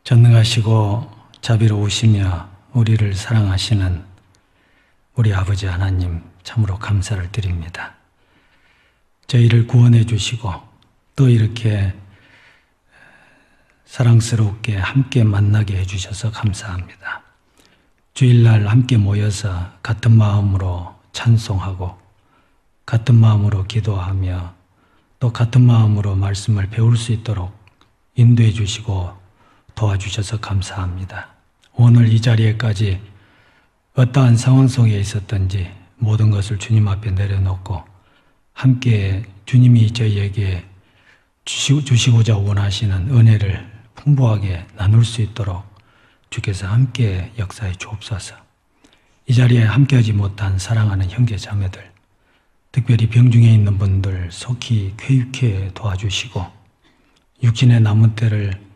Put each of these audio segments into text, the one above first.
전능하시고 자비로우시며 우리를 사랑하시는 우리 아버지 하나님 참으로 감사를 드립니다. 저희를 구원해 주시고 또 이렇게 사랑스럽게 함께 만나게 해주셔서 감사합니다. 주일날 함께 모여서 같은 마음으로 찬송하고 같은 마음으로 기도하며 또 같은 마음으로 말씀을 배울 수 있도록 인도해 주시고 도와주셔서 감사합니다. 오늘 이 자리에까지 어떠한 상황 속에 있었던지 모든 것을 주님 앞에 내려놓고 함께 주님이 저희에게 주시고자 원하시는 은혜를 풍부하게 나눌 수 있도록 주께서 함께 역사해 주옵소서. 이 자리에 함께하지 못한 사랑하는 형제 자매들, 특별히 병중에 있는 분들 속히 쾌유케 도와주시고 육신의 남은 때를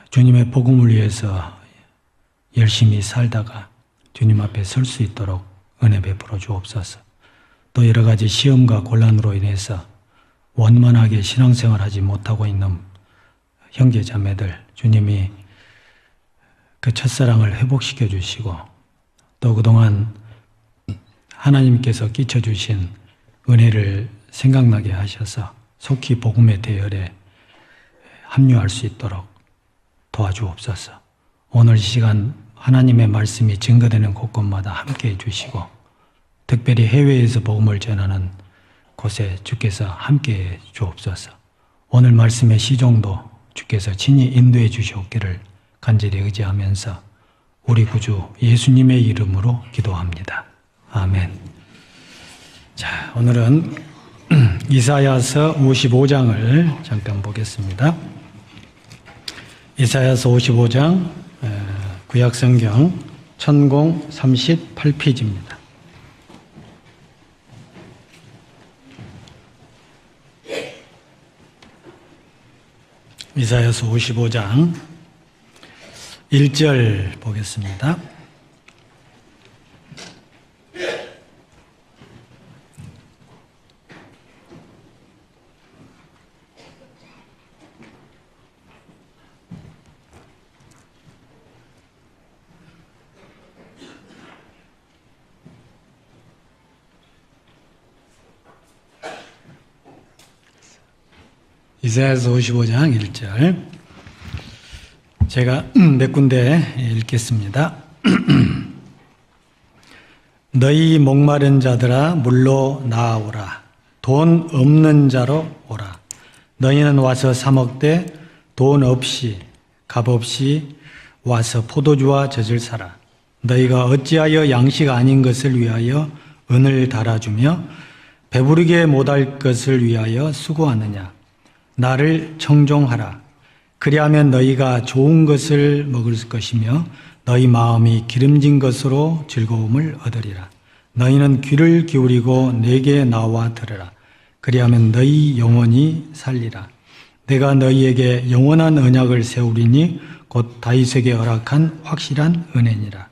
주님의 복음을 위해서 열심히 살다가 주님 앞에 설 수 있도록 은혜 베풀어 주옵소서. 또 여러 가지 시험과 곤란으로 인해서 원만하게 신앙생활하지 못하고 있는 형제 자매들, 주님이 그 첫사랑을 회복시켜 주시고 또 그동안 하나님께서 끼쳐주신 은혜를 생각나게 하셔서 속히 복음의 대열에 합류할 수 있도록 도와주옵소서. 오늘 이 시간 하나님의 말씀이 증거되는 곳곳마다 함께해 주시고 특별히 해외에서 복음을 전하는 곳에 주께서 함께해 주옵소서. 오늘 말씀의 시종도 주께서 친히 인도해 주시옵기를 간절히 의지하면서 우리 구주 예수님의 이름으로 기도합니다. 아멘. 자, 오늘은 이사야서 55장을 잠깐 보겠습니다. 이사야서 55장 구약성경 1038페이지입니다. 이사야서 55장 1절 보겠습니다. 이사야서 55장 1절 제가 몇 군데 읽겠습니다. 너희 목마른 자들아 물로 나아오라. 돈 없는 자로 오라. 너희는 와서 사 먹되 돈 없이 값 없이 와서 포도주와 젖을 사라. 너희가 어찌하여 양식 아닌 것을 위하여 은을 달아주며 배부르게 못할 것을 위하여 수고하느냐. 나를 청종하라. 그리하면 너희가 좋은 것을 먹을 것이며 너희 마음이 기름진 것으로 즐거움을 얻으리라. 너희는 귀를 기울이고 내게 나와 들으라. 그리하면 너희 영혼이 살리라. 내가 너희에게 영원한 언약을 세우리니 곧 다윗에게 허락한 확실한 은혜니라.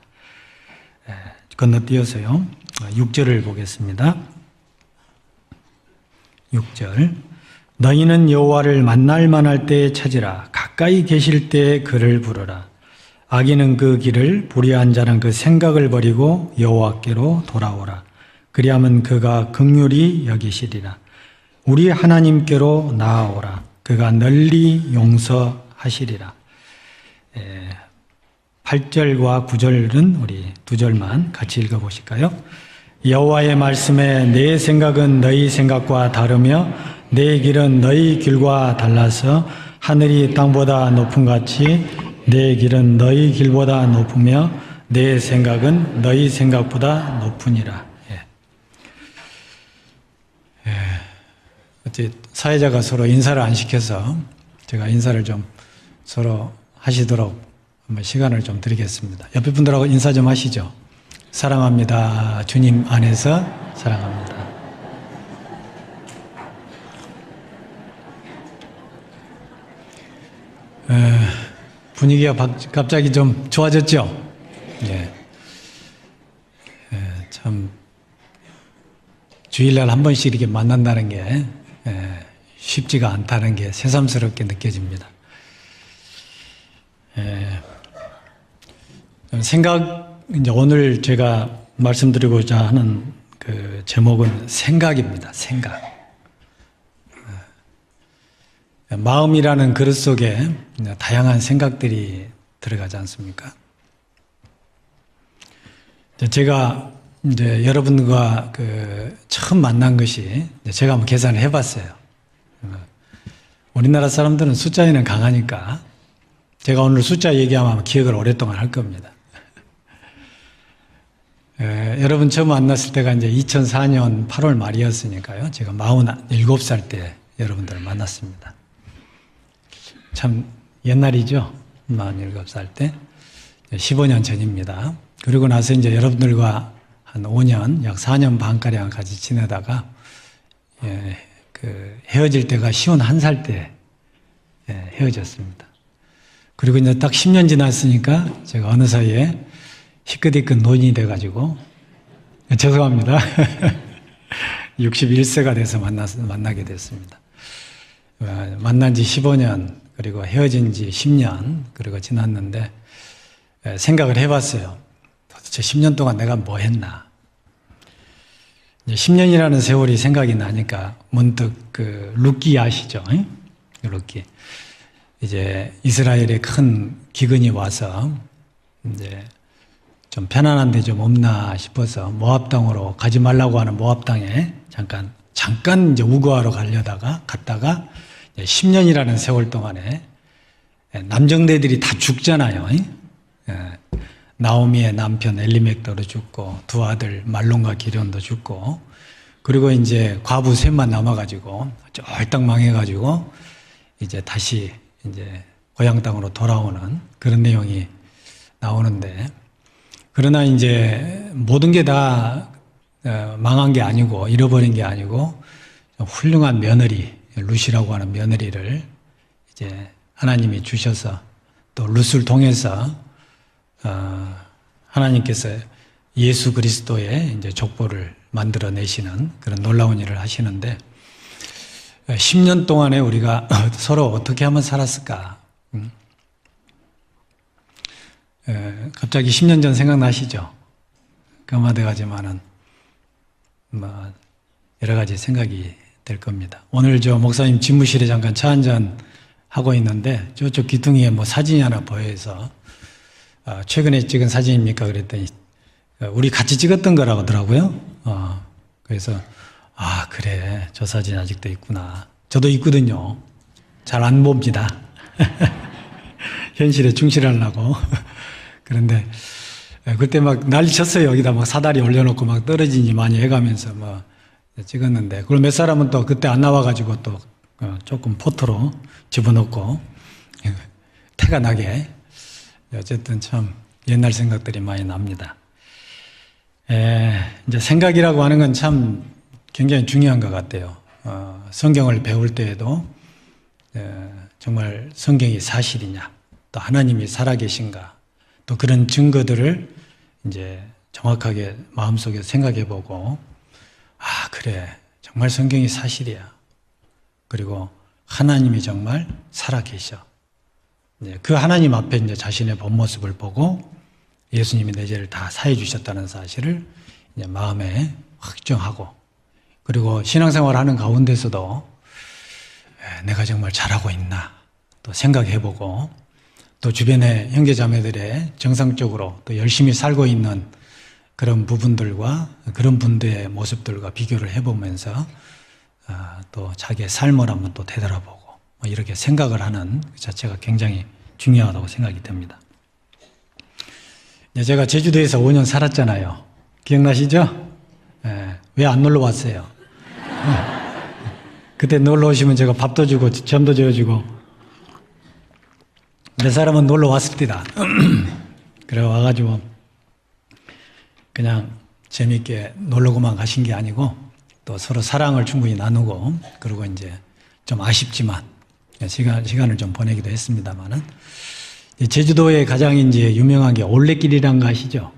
건너뛰어서요 6절을 보겠습니다. 6절 너희는 여호와를 만날 만할 때에 찾으라. 가까이 계실 때에 그를 부르라. 악인은 그 길을, 불의한 자는 그 생각을 버리고 여호와께로 돌아오라. 그리하면 그가 긍휼히 여기시리라. 우리 하나님께로 나아오라. 그가 널리 용서하시리라. 8절과 9절은 우리 두 절만 같이 읽어보실까요? 여호와의 말씀에 내 생각은 너희 생각과 다르며 내 길은 너희 길과 달라서 하늘이 땅보다 높음같이 내 길은 너희 길보다 높으며 내 생각은 너희 생각보다 높으니라. 어째 사회자가 서로 인사를 안 시켜서 제가 인사를 좀 서로 하시도록 한번 시간을 좀 드리겠습니다. 옆에 분들하고 인사 좀 하시죠. 사랑합니다. 주님 안에서 사랑합니다. 분위기가 갑자기 좀 좋아졌죠? 참 주일날 한 번씩 이렇게 만난다는 게 쉽지가 않다는 게 새삼스럽게 느껴집니다. 생각, 이제 오늘 제가 말씀드리고자 하는 그 제목은 생각입니다. 생각. 마음이라는 그릇 속에 다양한 생각들이 들어가지 않습니까? 제가 이제 여러분과 그 처음 만난 것이 제가 한번 계산을 해봤어요. 우리나라 사람들은 숫자에는 강하니까 제가 오늘 숫자 얘기하면 아마 기억을 오랫동안 할 겁니다. 여러분 처음 만났을 때가 이제 2004년 8월 말이었으니까요. 제가 47살 때 여러분들을 만났습니다. 참 옛날이죠. 47살 때. 15년 전입니다. 그리고 나서 이제 여러분들과 한 5년, 약 4년 반가량 같이 지내다가, 헤어질 때가 51살 때, 헤어졌습니다. 그리고 이제 딱 10년 지났으니까 제가 어느 사이에 희끗희끗 노인이 돼가지고, 죄송합니다. 61세가 돼서 만나게 됐습니다. 만난 지 15년, 그리고 헤어진 지 10년, 그리고 지났는데, 생각을 해봤어요. 도대체 10년 동안 내가 뭐 했나? 이제 10년이라는 세월이 생각이 나니까 문득 그 룻기 아시죠? 룻기. 이제 이스라엘에 큰 기근이 와서 이제 좀 편안한 데 좀 없나 싶어서 모압 땅으로 가지 말라고 하는 모압 땅에 잠깐 이제 우거하러 갔다가 10년이라는 세월 동안에 남정네들이 다 죽잖아요. 나오미의 남편 엘리맥더도 죽고 두 아들 말론과 기련도 죽고 그리고 이제 과부 셋만 남아가지고 쫄딱 망해가지고 이제 다시 이제 고향 땅으로 돌아오는 그런 내용이 나오는데 그러나 이제 모든 게 다 망한 게 아니고 잃어버린 게 아니고 훌륭한 며느리 룻이라고 하는 며느리를 이제 하나님이 주셔서 또 룻을 통해서 하나님께서 예수 그리스도의 이제 족보를 만들어내시는 그런 놀라운 일을 하시는데 10년 동안에 우리가 서로 어떻게 하면 살았을까? 갑자기 10년 전 생각나시죠? 까마돼가지만은 뭐 여러 가지 생각이 될 겁니다. 오늘 저 목사님 집무실에 잠깐 차 한잔 하고 있는데 저쪽 귀퉁이에 뭐 사진이 하나 보여서 최근에 찍은 사진입니까? 그랬더니 우리 같이 찍었던 거라고 하더라고요. 그래서 그래 저 사진 아직도 있구나. 저도 있거든요. 잘 안 봅니다. 현실에 충실하려고. 그런데 그때 막 난리 쳤어요. 여기다 막 사다리 올려놓고 막 떨어지니 많이 해가면서 뭐 찍었는데 그걸 몇 사람은 또 그때 안 나와가지고 또 조금 포토로 집어넣고 태가 나게 어쨌든 참 옛날 생각들이 많이 납니다. 이제 생각이라고 하는 건 참 굉장히 중요한 것 같아요. 성경을 배울 때에도 정말 성경이 사실이냐, 또 하나님이 살아계신가, 또 그런 증거들을 이제 정확하게 마음속에 생각해보고, 그래, 정말 성경이 사실이야. 그리고 하나님이 정말 살아계셔. 그 하나님 앞에 이제 자신의 본 모습을 보고 예수님이 내 죄를 다 사해 주셨다는 사실을 이제 마음에 확정하고 그리고 신앙생활 하는 가운데서도 내가 정말 잘하고 있나 또 생각해보고 또 주변의 형제자매들의 정상적으로 또 열심히 살고 있는 그런 부분들과 그런 분들의 모습들과 비교를 해보면서 또 자기의 삶을 한번 또 되돌아보고 이렇게 생각을 하는 그 자체가 굉장히 중요하다고 생각이 됩니다. 제가 제주도에서 5년 살았잖아요. 기억나시죠? 왜 안 놀러 왔어요? 그때 놀러 오시면 제가 밥도 주고 점도 지어주고 몇 사람은 놀러 왔을 때다. 그래 와가지고 그냥 재미있게 놀러고만 가신 게 아니고 또 서로 사랑을 충분히 나누고 그리고 이제 좀 아쉽지만 시간을 좀 보내기도 했습니다만은 제주도에 가장 이제 유명한 게 올레길이란 거 아시죠?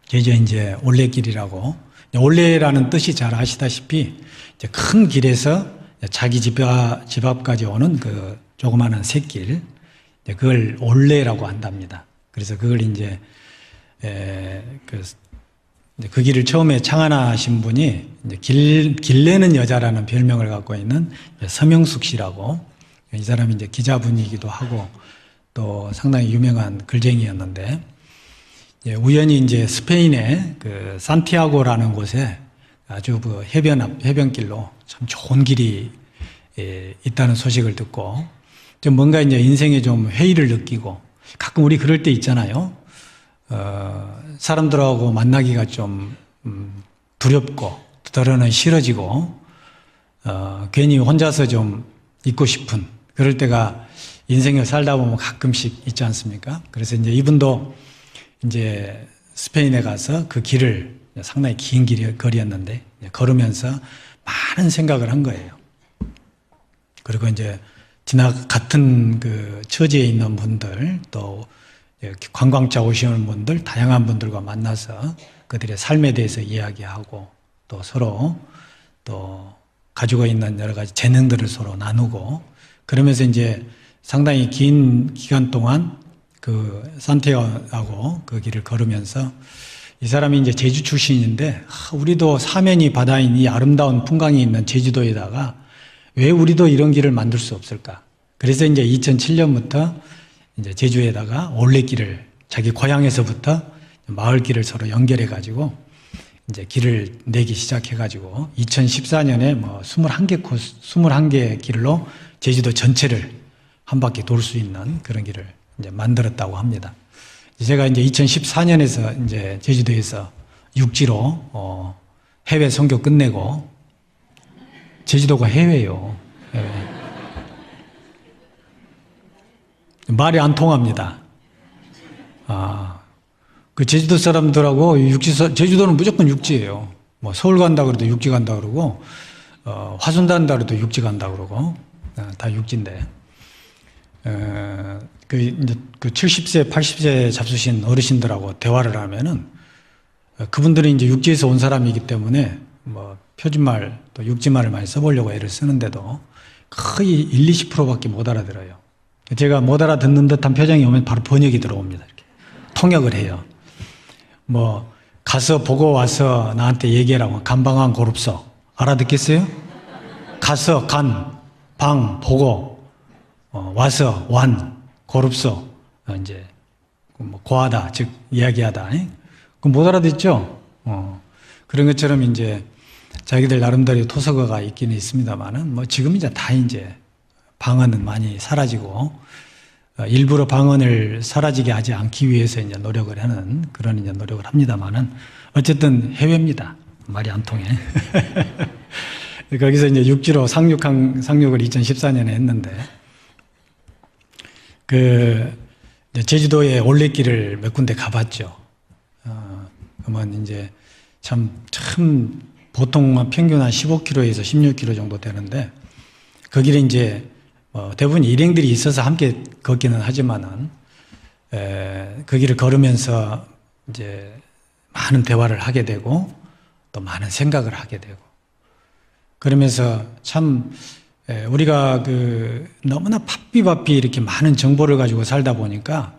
제주에 이제 올레길이라고 올레라는 뜻이 잘 아시다시피 이제 큰 길에서 자기 집 앞까지 오는 그 조그마한 샛길 그걸 올레라고 한답니다. 그래서 그걸 이제 그 길을 처음에 창안하신 분이 이제 길내는 여자라는 별명을 갖고 있는 서명숙 씨라고, 이 사람이 이제 기자분이기도 하고 또 상당히 유명한 글쟁이였는데, 우연히 이제 스페인의 그 산티아고라는 곳에 아주 그 해변길로 참 좋은 길이 있다는 소식을 듣고, 좀 뭔가 이제 인생에 좀 회의를 느끼고, 가끔 우리 그럴 때 있잖아요. 사람들하고 만나기가 좀 두렵고 때로는 싫어지고, 괜히 혼자서 좀 있고 싶은 그럴 때가 인생을 살다 보면 가끔씩 있지 않습니까? 그래서 이제 이분도 이제 스페인에 가서 그 길을, 상당히 긴 거리였는데 걸으면서 많은 생각을 한 거예요. 그리고 이제 같은 그 처지에 있는 분들, 또 관광차 오시는 분들, 다양한 분들과 만나서 그들의 삶에 대해서 이야기하고, 또 서로 또 가지고 있는 여러 가지 재능들을 서로 나누고, 그러면서 이제 상당히 긴 기간 동안 그 산티아고 그 길을 걸으면서, 이 사람이 이제 제주 출신인데, 우리도 사면이 바다인 이 아름다운 풍광이 있는 제주도에다가 왜 우리도 이런 길을 만들 수 없을까? 그래서 이제 2007년부터 이제 제주에다가 올레길을, 자기 고향에서부터 마을길을 서로 연결해가지고 이제 길을 내기 시작해가지고 2014년에 뭐 21개 길로 제주도 전체를 한 바퀴 돌 수 있는 그런 길을 이제 만들었다고 합니다. 제가 이제 2014년에서 이제 제주도에서 육지로 해외 선교 끝내고, 제주도가 해외예요. 해외. 말이 안 통합니다. 그 제주도 사람들하고 제주도는 무조건 육지예요. 뭐 서울 간다 그래도 육지 간다 그러고, 화순 간다 그래도 육지 간다 그러고, 다 육지인데. 그 70세, 80세 잡수신 어르신들하고 대화를 하면은, 그분들이 이제 육지에서 온 사람이기 때문에 뭐 표준말 또 육지말을 많이 써보려고 애를 쓰는데도 거의 20%밖에 못 알아들어요. 제가 못 알아듣는 듯한 표정이 오면 바로 번역이 들어옵니다. 이렇게 통역을 해요. 뭐 가서 보고 와서 나한테 얘기하라고, 간방왕 고릅소. 알아듣겠어요? 가서 방 보고, 와서 완 고릅소. 이제 뭐 고하다, 즉 이야기하다. 그럼 못 알아듣죠? 그런 것처럼 이제 자기들 나름대로 토속어가 있기는 있습니다만은, 뭐 지금 이제 다 이제 방언은 많이 사라지고, 일부러 방언을 사라지게 하지 않기 위해서 이제 노력을 하는 그런 이제 노력을 합니다만은, 어쨌든 해외입니다. 말이 안 통해. 거기서 이제 육지로 상륙을 2014년에 했는데, 제주도에 올레길을 몇 군데 가봤죠. 그러면 이제 참 보통 평균 한 15km에서 16km 정도 되는데, 그 길에 이제 대부분 일행들이 있어서 함께 걷기는 하지만은, 그 길을 걸으면서 이제 많은 대화를 하게 되고, 또 많은 생각을 하게 되고, 그러면서 참 우리가 너무나 바삐 이렇게 많은 정보를 가지고 살다 보니까,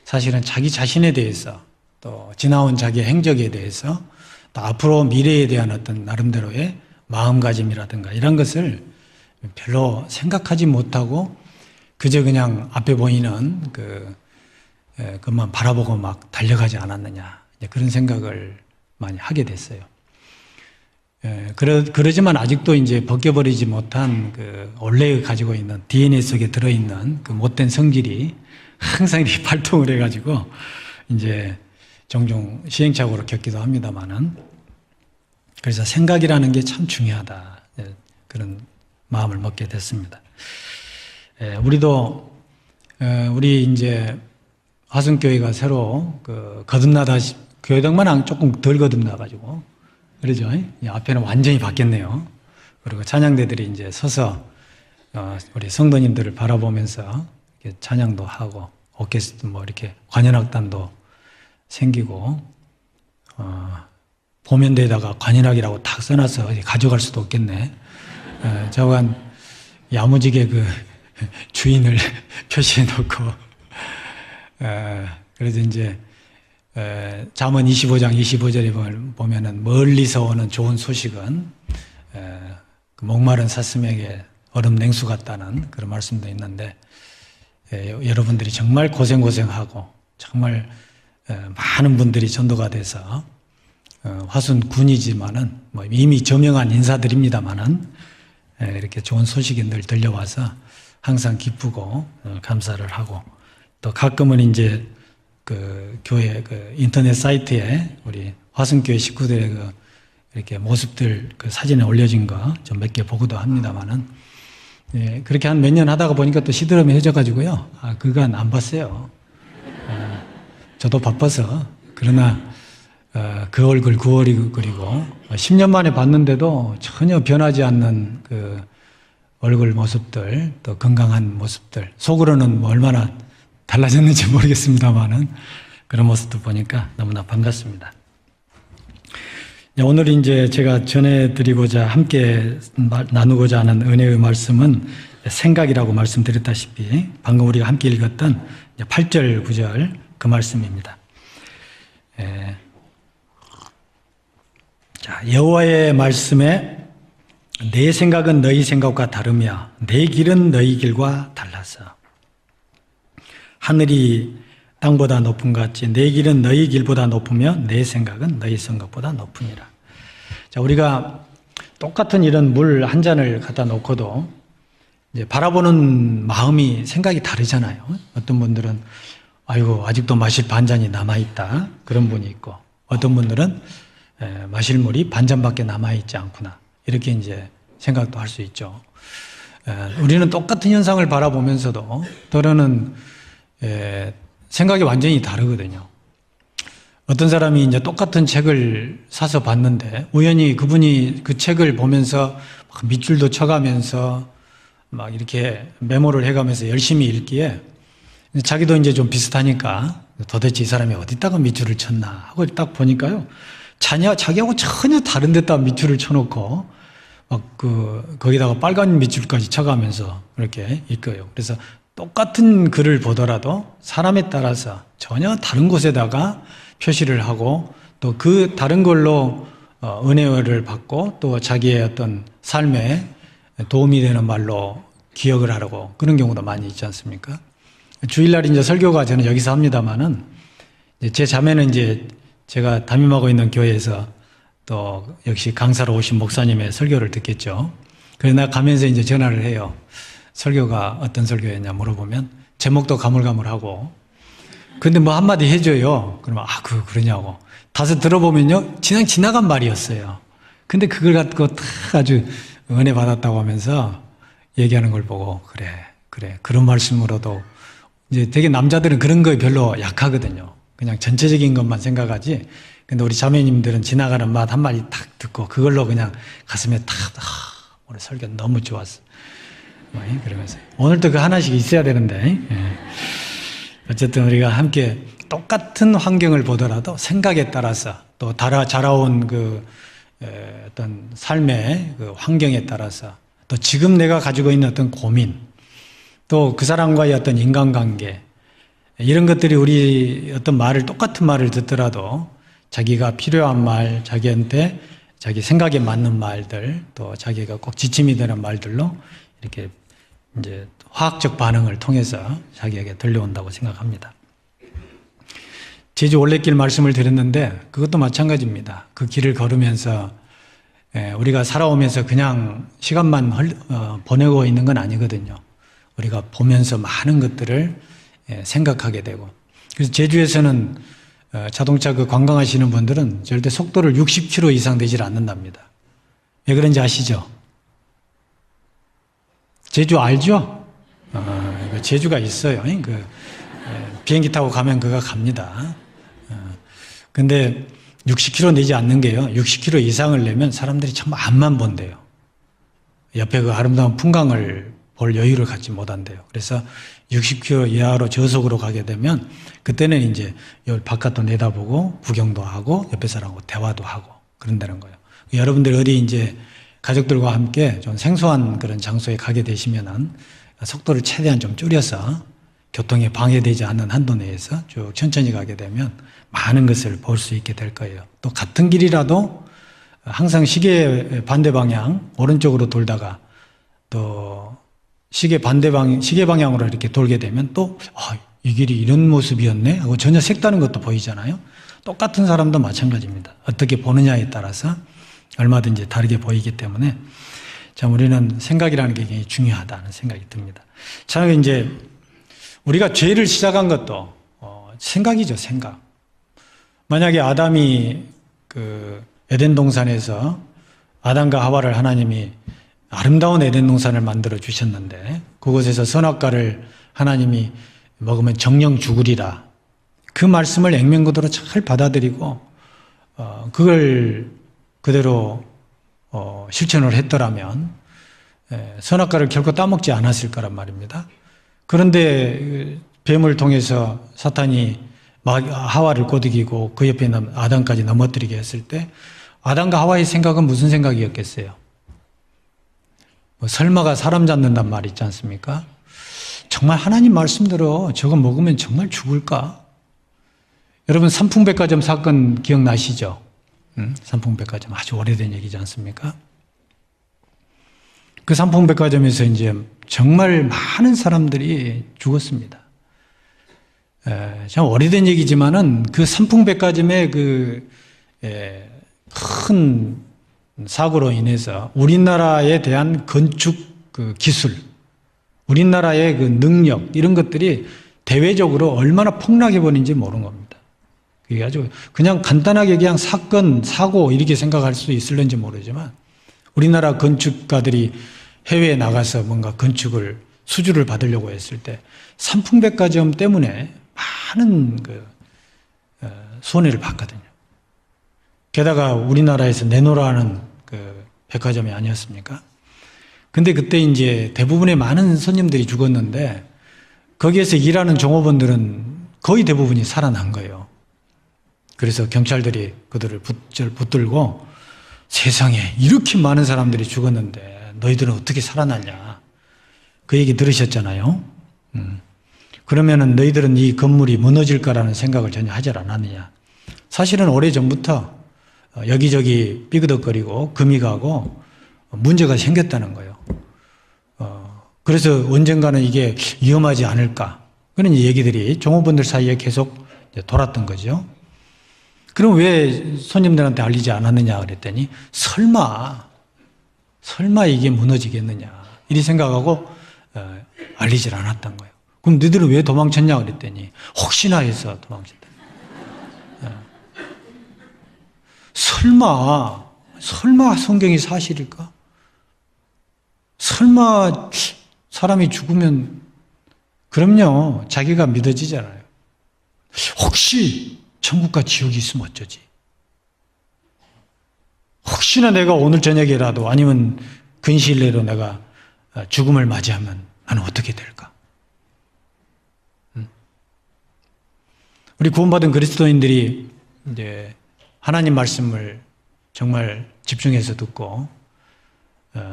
사실은 자기 자신에 대해서, 또 지나온 자기의 행적에 대해서, 또 앞으로 미래에 대한 어떤 나름대로의 마음가짐이라든가 이런 것을 별로 생각하지 못하고, 그저 그냥 앞에 보이는 그것만 바라보고 막 달려가지 않았느냐, 그런 생각을 많이 하게 됐어요. 그러지만 아직도 이제 벗겨버리지 못한 원래 가지고 있는 DNA 속에 들어있는 그 못된 성질이 항상 이렇게 발동을 해가지고 이제 종종 시행착오를 겪기도 합니다만은, 그래서 생각이라는 게 참 중요하다, 그런 마음을 먹게 됐습니다. 우리 이제 화순교회가 새로 거듭나다, 교회당만 조금 덜 거듭나가지고 그러죠. 앞에는 완전히 바뀌었네요. 그리고 찬양대들이 이제 서서 우리 성도님들을 바라보면서 이렇게 찬양도 하고, 오케스트라 뭐 이렇게 관현악단도 생기고, 보면대에다가 관현악이라고 탁 써놔서 가져갈 수도 없겠네. 저간 야무지게 주인을 표시해 놓고 그래서 이제 잠언 25장 25절에 보면은 멀리서 오는 좋은 소식은 그 목마른 사슴에게 얼음 냉수 같다는 그런 말씀도 있는데, 여러분들이 정말 고생하고 정말 많은 분들이 전도가 돼서 화순 군이지만은 뭐 이미 저명한 인사들입니다만은 이렇게 좋은 소식이 늘 들려와서 항상 기쁘고 감사를 하고, 또 가끔은 이제 그 교회 그 인터넷 사이트에 우리 화순교회 식구들의 그 이렇게 모습들 그 사진에 올려진 거 좀 몇 개 보기도 합니다만은, 그렇게 한 몇 년 하다가 보니까 또 시드름이 해져가지고요. 그간 안 봤어요. 저도 바빠서. 그러나 그 얼굴 그 얼굴이고 10년 만에 봤는데도 전혀 변하지 않는 그 얼굴 모습들, 또 건강한 모습들, 속으로는 뭐 얼마나 달라졌는지 모르겠습니다만은 그런 모습도 보니까 너무나 반갑습니다. 오늘 이제 제가 전해드리고자 함께 나누고자 하는 은혜의 말씀은 생각이라고 말씀드렸다시피 방금 우리가 함께 읽었던 8절 9절 그 말씀입니다. 자, 여호와의 말씀에 내 생각은 너희 생각과 다르며 내 길은 너희 길과 달라서 하늘이 땅보다 높은 것 같이 내 길은 너희 길보다 높으며 내 생각은 너희 생각보다 높으니라. 자, 우리가 똑같은 이런 물 한 잔을 갖다 놓고도 이제 바라보는 마음이 생각이 다르잖아요. 어떤 분들은 아이고 아직도 마실 반잔이 남아있다 그런 분이 있고, 어떤 분들은 마실 물이 반잔밖에 남아있지 않구나 이렇게 이제 생각도 할 수 있죠. 우리는 똑같은 현상을 바라보면서도 때로는 생각이 완전히 다르거든요. 어떤 사람이 이제 똑같은 책을 사서 봤는데 우연히 그분이 그 책을 보면서 막 밑줄도 쳐가면서 막 이렇게 메모를 해가면서 열심히 읽기에 자기도 이제 좀 비슷하니까 도대체 이 사람이 어디다가 밑줄을 쳤나 하고 딱 보니까요. 자기하고 전혀 다른 데다 밑줄을 쳐놓고 막 거기다가 빨간 밑줄까지 쳐가면서 이렇게 읽어요. 그래서 똑같은 글을 보더라도 사람에 따라서 전혀 다른 곳에다가 표시를 하고 또 그 다른 걸로 은혜를 받고 또 자기의 어떤 삶에 도움이 되는 말로 기억을 하려고 그런 경우도 많이 있지 않습니까? 주일날 이제 설교가 저는 여기서 합니다만은 제 자매는 이제 제가 담임하고 있는 교회에서 또 역시 강사로 오신 목사님의 설교를 듣겠죠. 그래서 나 가면서 이제 전화를 해요. 설교가 어떤 설교였냐 물어보면 제목도 가물가물하고 근데 뭐 한마디 해줘요. 그러면 그러냐고. 다시 들어보면요. 그냥 지나간 말이었어요. 근데 그걸 갖고 다 아주 은혜 받았다고 하면서 얘기하는 걸 보고 그래. 그런 말씀으로도 이제 되게 남자들은 그런 거에 별로 약하거든요. 그냥 전체적인 것만 생각하지. 근데 우리 자매님들은 지나가는 말 한마디 탁 듣고 그걸로 그냥 가슴에 오늘 설교 너무 좋았어. 그러면서 오늘도 그 하나씩 있어야 되는데 어쨌든 우리가 함께 똑같은 환경을 보더라도 생각에 따라서 또 자라온 그 어떤 삶의 그 환경에 따라서 또 지금 내가 가지고 있는 어떤 고민 또 그 사람과의 어떤 인간관계 이런 것들이 우리 어떤 똑같은 말을 듣더라도 자기가 필요한 말, 자기한테 자기 생각에 맞는 말들 또 자기가 꼭 지침이 되는 말들로 이렇게 이제 화학적 반응을 통해서 자기에게 들려온다고 생각합니다. 제주 올레길 말씀을 드렸는데 그것도 마찬가지입니다. 그 길을 걸으면서 우리가 살아오면서 그냥 시간만 보내고 있는 건 아니거든요. 우리가 보면서 많은 것들을 생각하게 되고 그래서 제주에서는 자동차 관광하시는 분들은 절대 속도를 60km 이상 되질 않는답니다. 왜 그런지 아시죠? 제주 알죠? 제주가 있어요. 비행기 타고 가면 그가 갑니다. 근데 60km 내지 않는 게요. 60km 이상을 내면 사람들이 정말 앞만 본대요. 옆에 그 아름다운 풍광을 볼 여유를 갖지 못한대요. 그래서 60km 이하로 저속으로 가게 되면 그때는 이제 바깥도 내다보고 구경도 하고 옆에 사람하고 대화도 하고 그런다는 거예요. 여러분들 어디 이제 가족들과 함께 좀 생소한 그런 장소에 가게 되시면은 속도를 최대한 좀 줄여서 교통에 방해되지 않는 한도 내에서 쭉 천천히 가게 되면 많은 것을 볼 수 있게 될 거예요. 또 같은 길이라도 항상 시계 반대 방향, 오른쪽으로 돌다가 또 시계 방향으로 이렇게 돌게 되면 또, 이 길이 이런 모습이었네? 하고 전혀 색다른 것도 보이잖아요. 똑같은 사람도 마찬가지입니다. 어떻게 보느냐에 따라서 얼마든지 다르게 보이기 때문에 참 우리는 생각이라는 게 굉장히 중요하다는 생각이 듭니다. 자, 이제 우리가 죄를 시작한 것도 생각이죠, 생각. 만약에 아담이 그 에덴 동산에서 아담과 하와를 하나님이 아름다운 에덴 동산을 만들어 주셨는데 그곳에서 선악과를 하나님이 먹으면 정령 죽으리라. 그 말씀을 액면그대로 잘 받아들이고 그걸 그대로 실천을 했더라면 선악과를 결코 따먹지 않았을 거란 말입니다. 그런데 뱀을 통해서 사탄이 하와를 꼬드기고 그 옆에 있는 아담까지 넘어뜨리게 했을 때 아담과 하와의 생각은 무슨 생각이었겠어요? 설마가 사람 잡는단 말 있지 않습니까? 정말 하나님 말씀대로 저거 먹으면 정말 죽을까? 여러분 삼풍백화점 사건 기억나시죠? 삼풍백화점 아주 오래된 얘기지 않습니까? 그 삼풍백화점에서 이제 정말 많은 사람들이 죽었습니다. 참 오래된 얘기지만은 그 삼풍백화점의 큰 사고로 인해서 우리나라에 대한 건축 그 기술, 우리나라의 그 능력 이런 것들이 대외적으로 얼마나 폭락해버린지 모르는 겁니다. 그게 아주 그냥 간단하게 그냥 사건, 사고 이렇게 생각할 수 있을는지 모르지만 우리나라 건축가들이 해외에 나가서 뭔가 건축을 수주를 받으려고 했을 때 삼풍백화점 때문에 많은 손해를 봤거든요. 게다가 우리나라에서 내놓으라는 그 백화점이 아니었습니까? 근데 그때 이제 대부분의 많은 손님들이 죽었는데 거기에서 일하는 종업원들은 거의 대부분이 살아난 거예요. 그래서 경찰들이 그들을 붙들고 세상에 이렇게 많은 사람들이 죽었는데 너희들은 어떻게 살아났냐. 그 얘기 들으셨잖아요. 그러면은 너희들은 이 건물이 무너질 거라는 생각을 전혀 하지 않았느냐. 사실은 오래전부터 여기저기 삐그덕거리고 금이 가고 문제가 생겼다는 거예요. 그래서 언젠가는 이게 위험하지 않을까. 그런 얘기들이 종업원들 사이에 계속 돌았던 거죠. 그럼 왜 손님들한테 알리지 않았느냐 그랬더니 설마 이게 무너지겠느냐 이리 생각하고 알리질 않았던 거예요. 그럼 너희들은 왜 도망쳤냐 그랬더니 혹시나 해서 도망쳤다. 설마 성경이 사실일까? 설마 사람이 죽으면 그럼요 자기가 믿어지잖아요. 혹시 천국과 지옥이 있으면 어쩌지? 혹시나 내가 오늘 저녁이라도 아니면 근시일 내로 내가 죽음을 맞이하면 나는 어떻게 될까? 우리 구원받은 그리스도인들이 이제 하나님 말씀을 정말 집중해서 듣고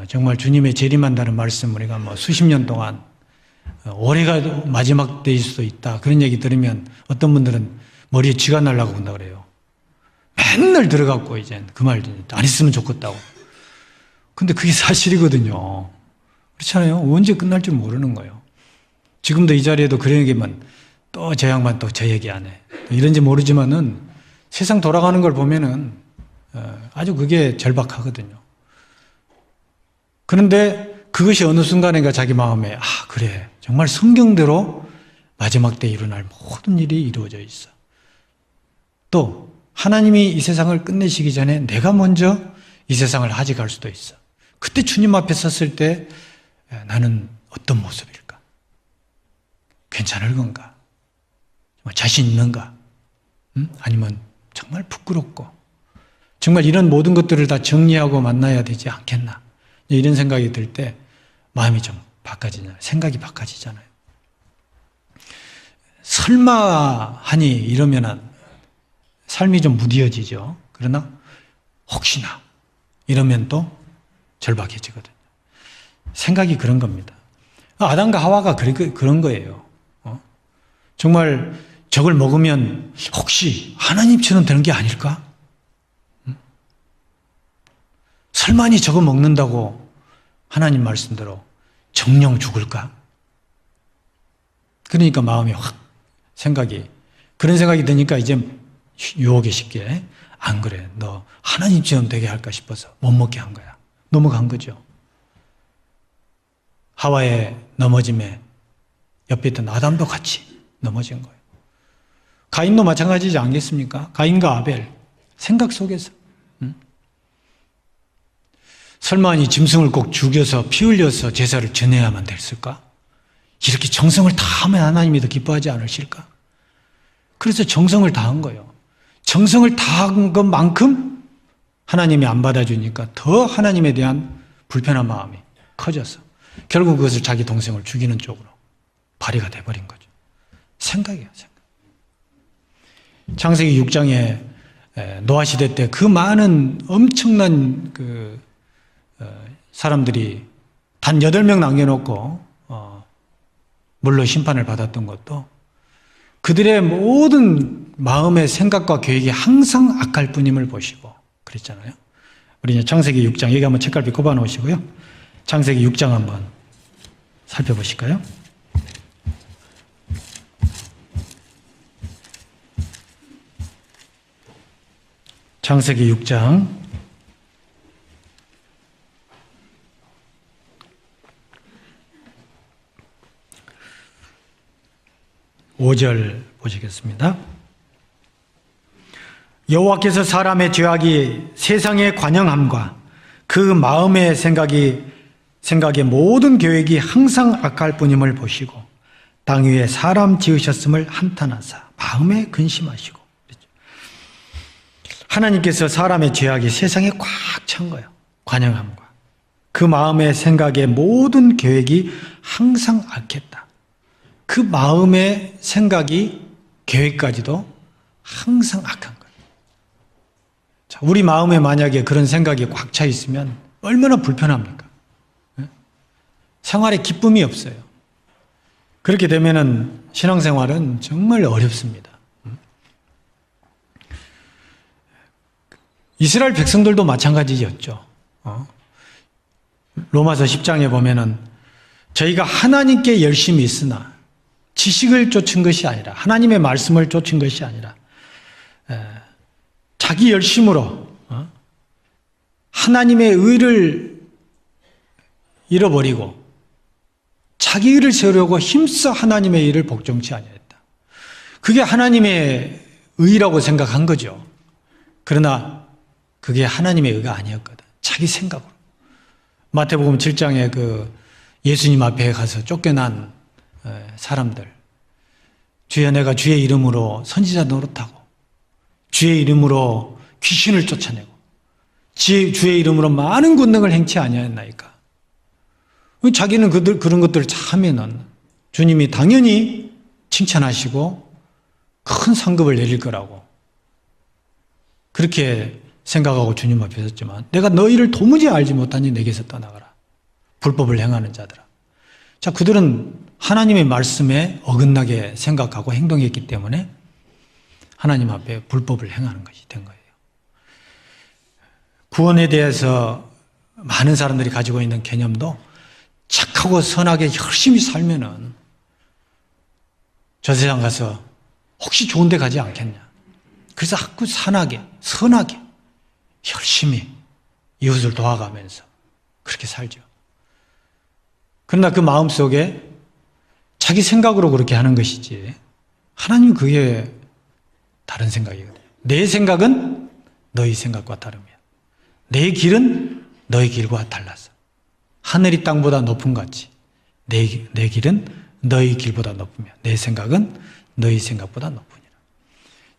정말 주님의 재림한다는 말씀 우리가 뭐 수십 년 동안 올해가 마지막 때일 수도 있다 그런 얘기 들으면 어떤 분들은 머리에 쥐가 날라고 본다 그래요. 맨날 들어갔고 이제 그 말 안 했으면 좋겠다고. 근데 그게 사실이거든요. 그렇잖아요. 언제 끝날 줄 모르는 거예요. 지금도 이 자리에도 그런 얘기만 또 저 양반 또 저 얘기 안 해. 이런지 모르지만은 세상 돌아가는 걸 보면은 아주 그게 절박하거든요. 그런데 그것이 어느 순간인가 자기 마음에 그래 정말 성경대로 마지막 때 일어날 모든 일이 이루어져 있어. 또 하나님이 이 세상을 끝내시기 전에 내가 먼저 이 세상을 하직할 수도 있어. 그때 주님 앞에 섰을 때 나는 어떤 모습일까? 괜찮을 건가? 자신 있는가? 아니면 정말 부끄럽고 정말 이런 모든 것들을 다 정리하고 만나야 되지 않겠나? 이런 생각이 들 때 마음이 좀 바꿔지잖아요. 생각이 바꿔지잖아요. 설마 하니 이러면은 삶이 좀 무뎌지죠. 그러나 혹시나 이러면 또 절박해지거든요. 생각이 그런 겁니다. 아담과 하와가 그런 거예요. 정말 저걸 먹으면 혹시 하나님처럼 되는 게 아닐까? 설마니 저거 먹는다고 하나님 말씀대로 정령 죽을까? 그러니까 마음이 확 그런 생각이 드니까 이제 유혹에 쉽게 안 그래. 너 하나님처럼 되게 할까 싶어서 못 먹게 한 거야. 넘어간 거죠. 하와의 넘어짐에 옆에 있던 아담도 같이 넘어진 거예요. 가인도 마찬가지지 않겠습니까? 가인과 아벨 생각 속에서 설마 이 짐승을 꼭 죽여서 피 흘려서 제사를 지내야만 됐을까? 이렇게 정성을 다하면 하나님이 더 기뻐하지 않으실까? 그래서 정성을 다한 거예요. 정성을 다한 것만큼 하나님이 안 받아주니까 더 하나님에 대한 불편한 마음이 커져서 결국 그것을 자기 동생을 죽이는 쪽으로 발휘가 돼버린 거죠. 생각이에요, 생각. 창세기 6장에 노아 시대 때 그 많은 엄청난 사람들이 단 8명 남겨놓고 물로 심판을 받았던 것도 그들의 모든 마음의 생각과 계획이 항상 악할 뿐임을 보시고 그랬잖아요. 우리 이제 창세기 6장 여기 한번 책갈피 꼽아 놓으시고요. 창세기 6장 한번 살펴보실까요? 창세기 6장 5절 보시겠습니다. 여호와께서 사람의 죄악이 세상에 관영함과 그 마음의 생각의 모든 계획이 항상 악할 뿐임을 보시고 땅 위에 사람 지으셨음을 한탄하사 마음에 근심하시고. 하나님께서 사람의 죄악이 세상에 꽉 찬 거예요. 관영함과 그 마음의 생각의 모든 계획이 항상 악했다. 그 마음의 생각이 계획까지도 항상 악한 거예요. 자, 우리 마음에 만약에 그런 생각이 꽉 차 있으면 얼마나 불편합니까? 생활에 기쁨이 없어요. 그렇게 되면은 신앙생활은 정말 어렵습니다. 이스라엘 백성들도 마찬가지였죠. 로마서 10장에 보면은 저희가 하나님께 열심히 있으나 지식을 쫓은 것이 아니라 하나님의 말씀을 쫓은 것이 아니라 자기 열심으로 하나님의 의를 잃어버리고 자기 의를 세우려고 힘써 하나님의 의를 복종치 아니했다. 그게 하나님의 의라고 생각한 거죠. 그러나 그게 하나님의 의가 아니었거든. 자기 생각으로. 마태복음 7장에 예수님 앞에 가서 쫓겨난 사람들, 주여 내가 주의 이름으로 선지자 노릇하고 주의 이름으로 귀신을 쫓아내고 주의 이름으로 많은 권능을 행치 아니하였나이까. 자기는 그런 것들을 하면은 주님이 당연히 칭찬하시고 큰 상급을 내릴 거라고 그렇게 생각하고 주님 앞에 섰지만 내가 너희를 도무지 알지 못하니 내게서 떠나가라. 불법을 행하는 자들아. 자, 그들은 하나님의 말씀에 어긋나게 생각하고 행동했기 때문에 하나님 앞에 불법을 행하는 것이 된 거예요. 구원에 대해서 많은 사람들이 가지고 있는 개념도 착하고 선하게 열심히 살면은 저 세상 가서 혹시 좋은 데 가지 않겠냐. 그래서 자꾸 선하게 열심히 이웃을 도와가면서 그렇게 살죠. 그러나 그 마음속에 자기 생각으로 그렇게 하는 것이지 하나님은 그게 다른 생각이거든요. 내 생각은 너희 생각과 다르며 내 길은 너희 길과 달라서 하늘이 땅보다 높은 같이 내 길은 너희 길보다 높으며 내 생각은 너희 생각보다 높으니라.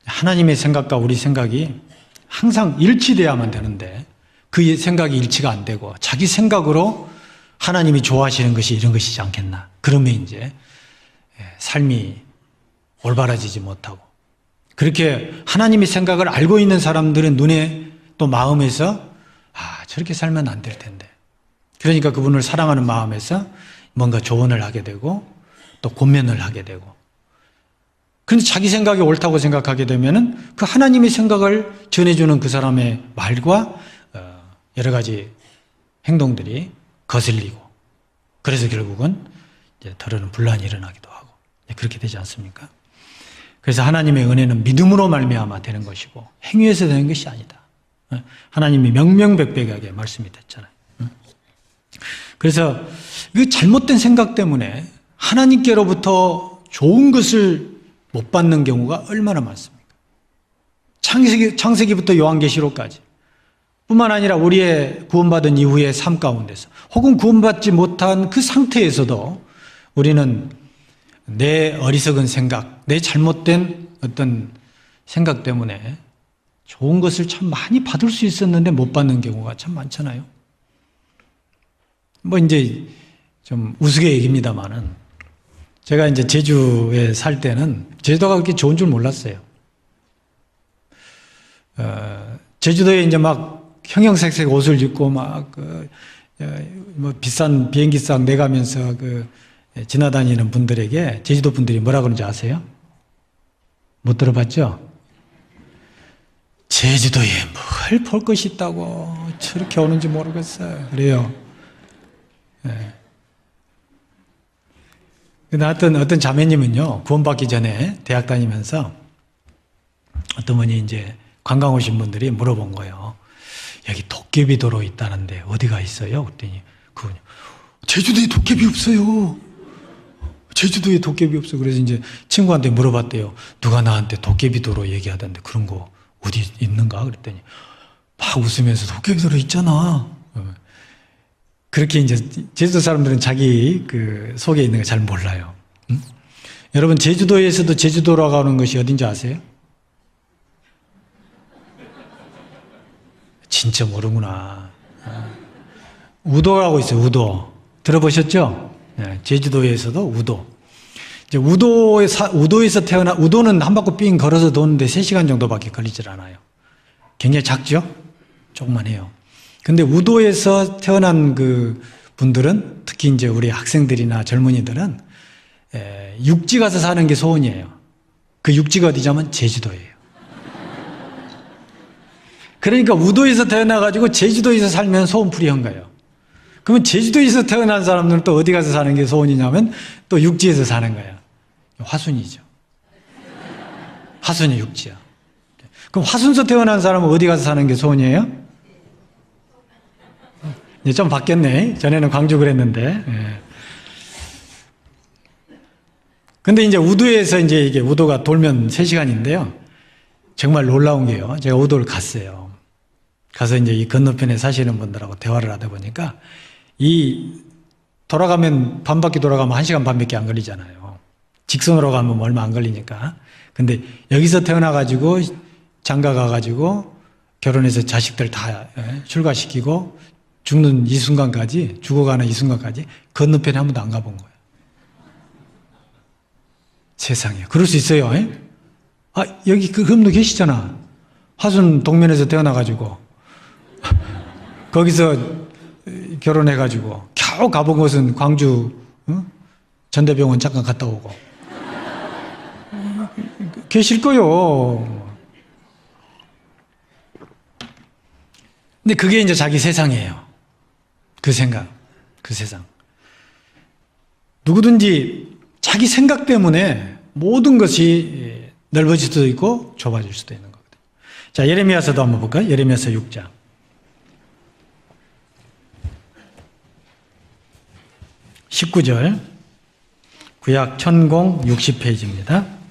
하나님의 생각과 우리 생각이 항상 일치돼야만 되는데 그 생각이 일치가 안 되고 자기 생각으로 하나님이 좋아하시는 것이 이런 것이지 않겠나. 그러면 이제 삶이 올바라지지 못하고 그렇게 하나님의 생각을 알고 있는 사람들의 눈에 또 마음에서 저렇게 살면 안 될 텐데 그러니까 그분을 사랑하는 마음에서 뭔가 조언을 하게 되고 또 권면을 하게 되고 그런데 자기 생각이 옳다고 생각하게 되면은 그 하나님의 생각을 전해주는 그 사람의 말과 여러 가지 행동들이 거슬리고, 그래서 결국은 이제 더러는 분란이 일어나기도 하고, 그렇게 되지 않습니까? 그래서 하나님의 은혜는 믿음으로 말미암아 되는 것이고 행위에서 되는 것이 아니다. 하나님이 명명백백하게 말씀이 됐잖아요. 그래서 그 잘못된 생각 때문에 하나님께로부터 좋은 것을 못 받는 경우가 얼마나 많습니까? 창세기부터 요한계시록까지 뿐만 아니라 우리의 구원받은 이후의 삶 가운데서 혹은 구원받지 못한 그 상태에서도 우리는 내 어리석은 생각, 내 잘못된 어떤 생각 때문에 좋은 것을 참 많이 받을 수 있었는데 못 받는 경우가 참 많잖아요. 뭐 이제 좀 우스개 얘기입니다만은 제가 이제 제주에 살 때는 제주도가 그렇게 좋은 줄 몰랐어요. 제주도에 이제 막 형형색색 옷을 입고 막 뭐 비싼 비행기상 내가면서 지나다니는 분들에게 제주도 분들이 뭐라 그러는지 아세요? 못 들어봤죠? 제주도에 뭘 볼 것이 있다고 저렇게 오는지 모르겠어요. 그래요. 근데 어떤 자매님은요, 구원받기 전에 대학 다니면서 어떤 분이 이제 관광 오신 분들이 물어본 거예요. 여기 도깨비 도로 있다는데 어디가 있어요? 그랬더니 그분이 제주도에 도깨비 없어요. 제주도에 도깨비 없어. 그래서 이제 친구한테 물어봤대요. 누가 나한테 도깨비 도로 얘기하던데 그런 거 어디 있는가? 그랬더니 막 웃으면서 도깨비 도로 있잖아. 그렇게 이제 제주도 사람들은 자기 그 속에 있는 거 잘 몰라요. 응? 여러분 제주도에서도 제주도라고 하는 것이 어딘지 아세요? 진짜 모르구나. 우도라고 있어요. 우도. 들어보셨죠? 네, 제주도에서도 우도. 이제 우도에서 우도는 한 바퀴 삥 걸어서 도는데 3시간 정도밖에 걸리질 않아요. 굉장히 작죠? 조금만 해요. 근데 우도에서 태어난 그 분들은 특히 이제 우리 학생들이나 젊은이들은 육지 가서 사는 게 소원이에요. 그 육지가 어디냐면 제주도예요. 그러니까 우도에서 태어나가지고 제주도에서 살면 소원풀이한 거예요. 그러면 제주도에서 태어난 사람들은 또 어디 가서 사는 게 소원이냐면 또 육지에서 사는 거예요. 화순이죠. 화순이 육지야. 그럼 화순에서 태어난 사람은 어디 가서 사는 게 소원이에요? 이제 좀 바뀌었네. 전에는 광주 그랬는데. 근데 이제 우도에서 이제 이게 우도가 돌면 3시간인데요. 정말 놀라운 게요. 제가 우도를 갔어요. 가서 이제 이 건너편에 사시는 분들하고 대화를 하다 보니까 돌아가면 반 바퀴 돌아가면 1시간 반밖에 안 걸리잖아요. 직선으로 가면 얼마 안 걸리니까. 근데 여기서 태어나가지고 장가 가가지고 결혼해서 자식들 다 출가시키고 죽는 이 순간까지, 죽어가는 이 순간까지 건너편에 한 번도 안 가본 거예요. 세상에. 그럴 수 있어요. 여기 그분도 계시잖아. 화순 동면에서 태어나가지고 거기서 결혼해가지고 겨우 가본 곳은 광주 전대병원 잠깐 갔다 오고 계실 거요. 근데 그게 이제 자기 세상이에요. 그 생각, 그 세상. 누구든지 자기 생각 때문에 모든 것이 넓어질 수도 있고 좁아질 수도 있는 거거든요. 자, 예레미야서도 한번 볼까요? 예레미야서 6장. 19절, 구약 천공 60페이지입니다.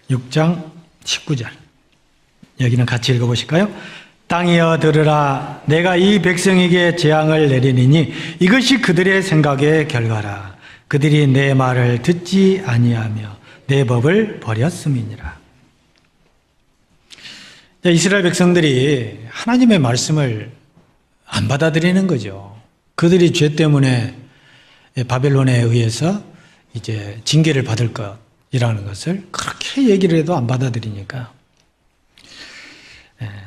(6장) 19절. 여기는 같이 읽어보실까요? 땅이여 들으라. 내가 이 백성에게 재앙을 내리니 이것이 그들의 생각의 결과라. 그들이 내 말을 듣지 아니하며 내 법을 버렸음이니라. 이스라엘 백성들이 하나님의 말씀을 안 받아들이는 거죠. 그들이 죄 때문에 바벨론에 의해서 이제 징계를 받을 것이라는 것을 그렇게 얘기를 해도 안 받아들이니까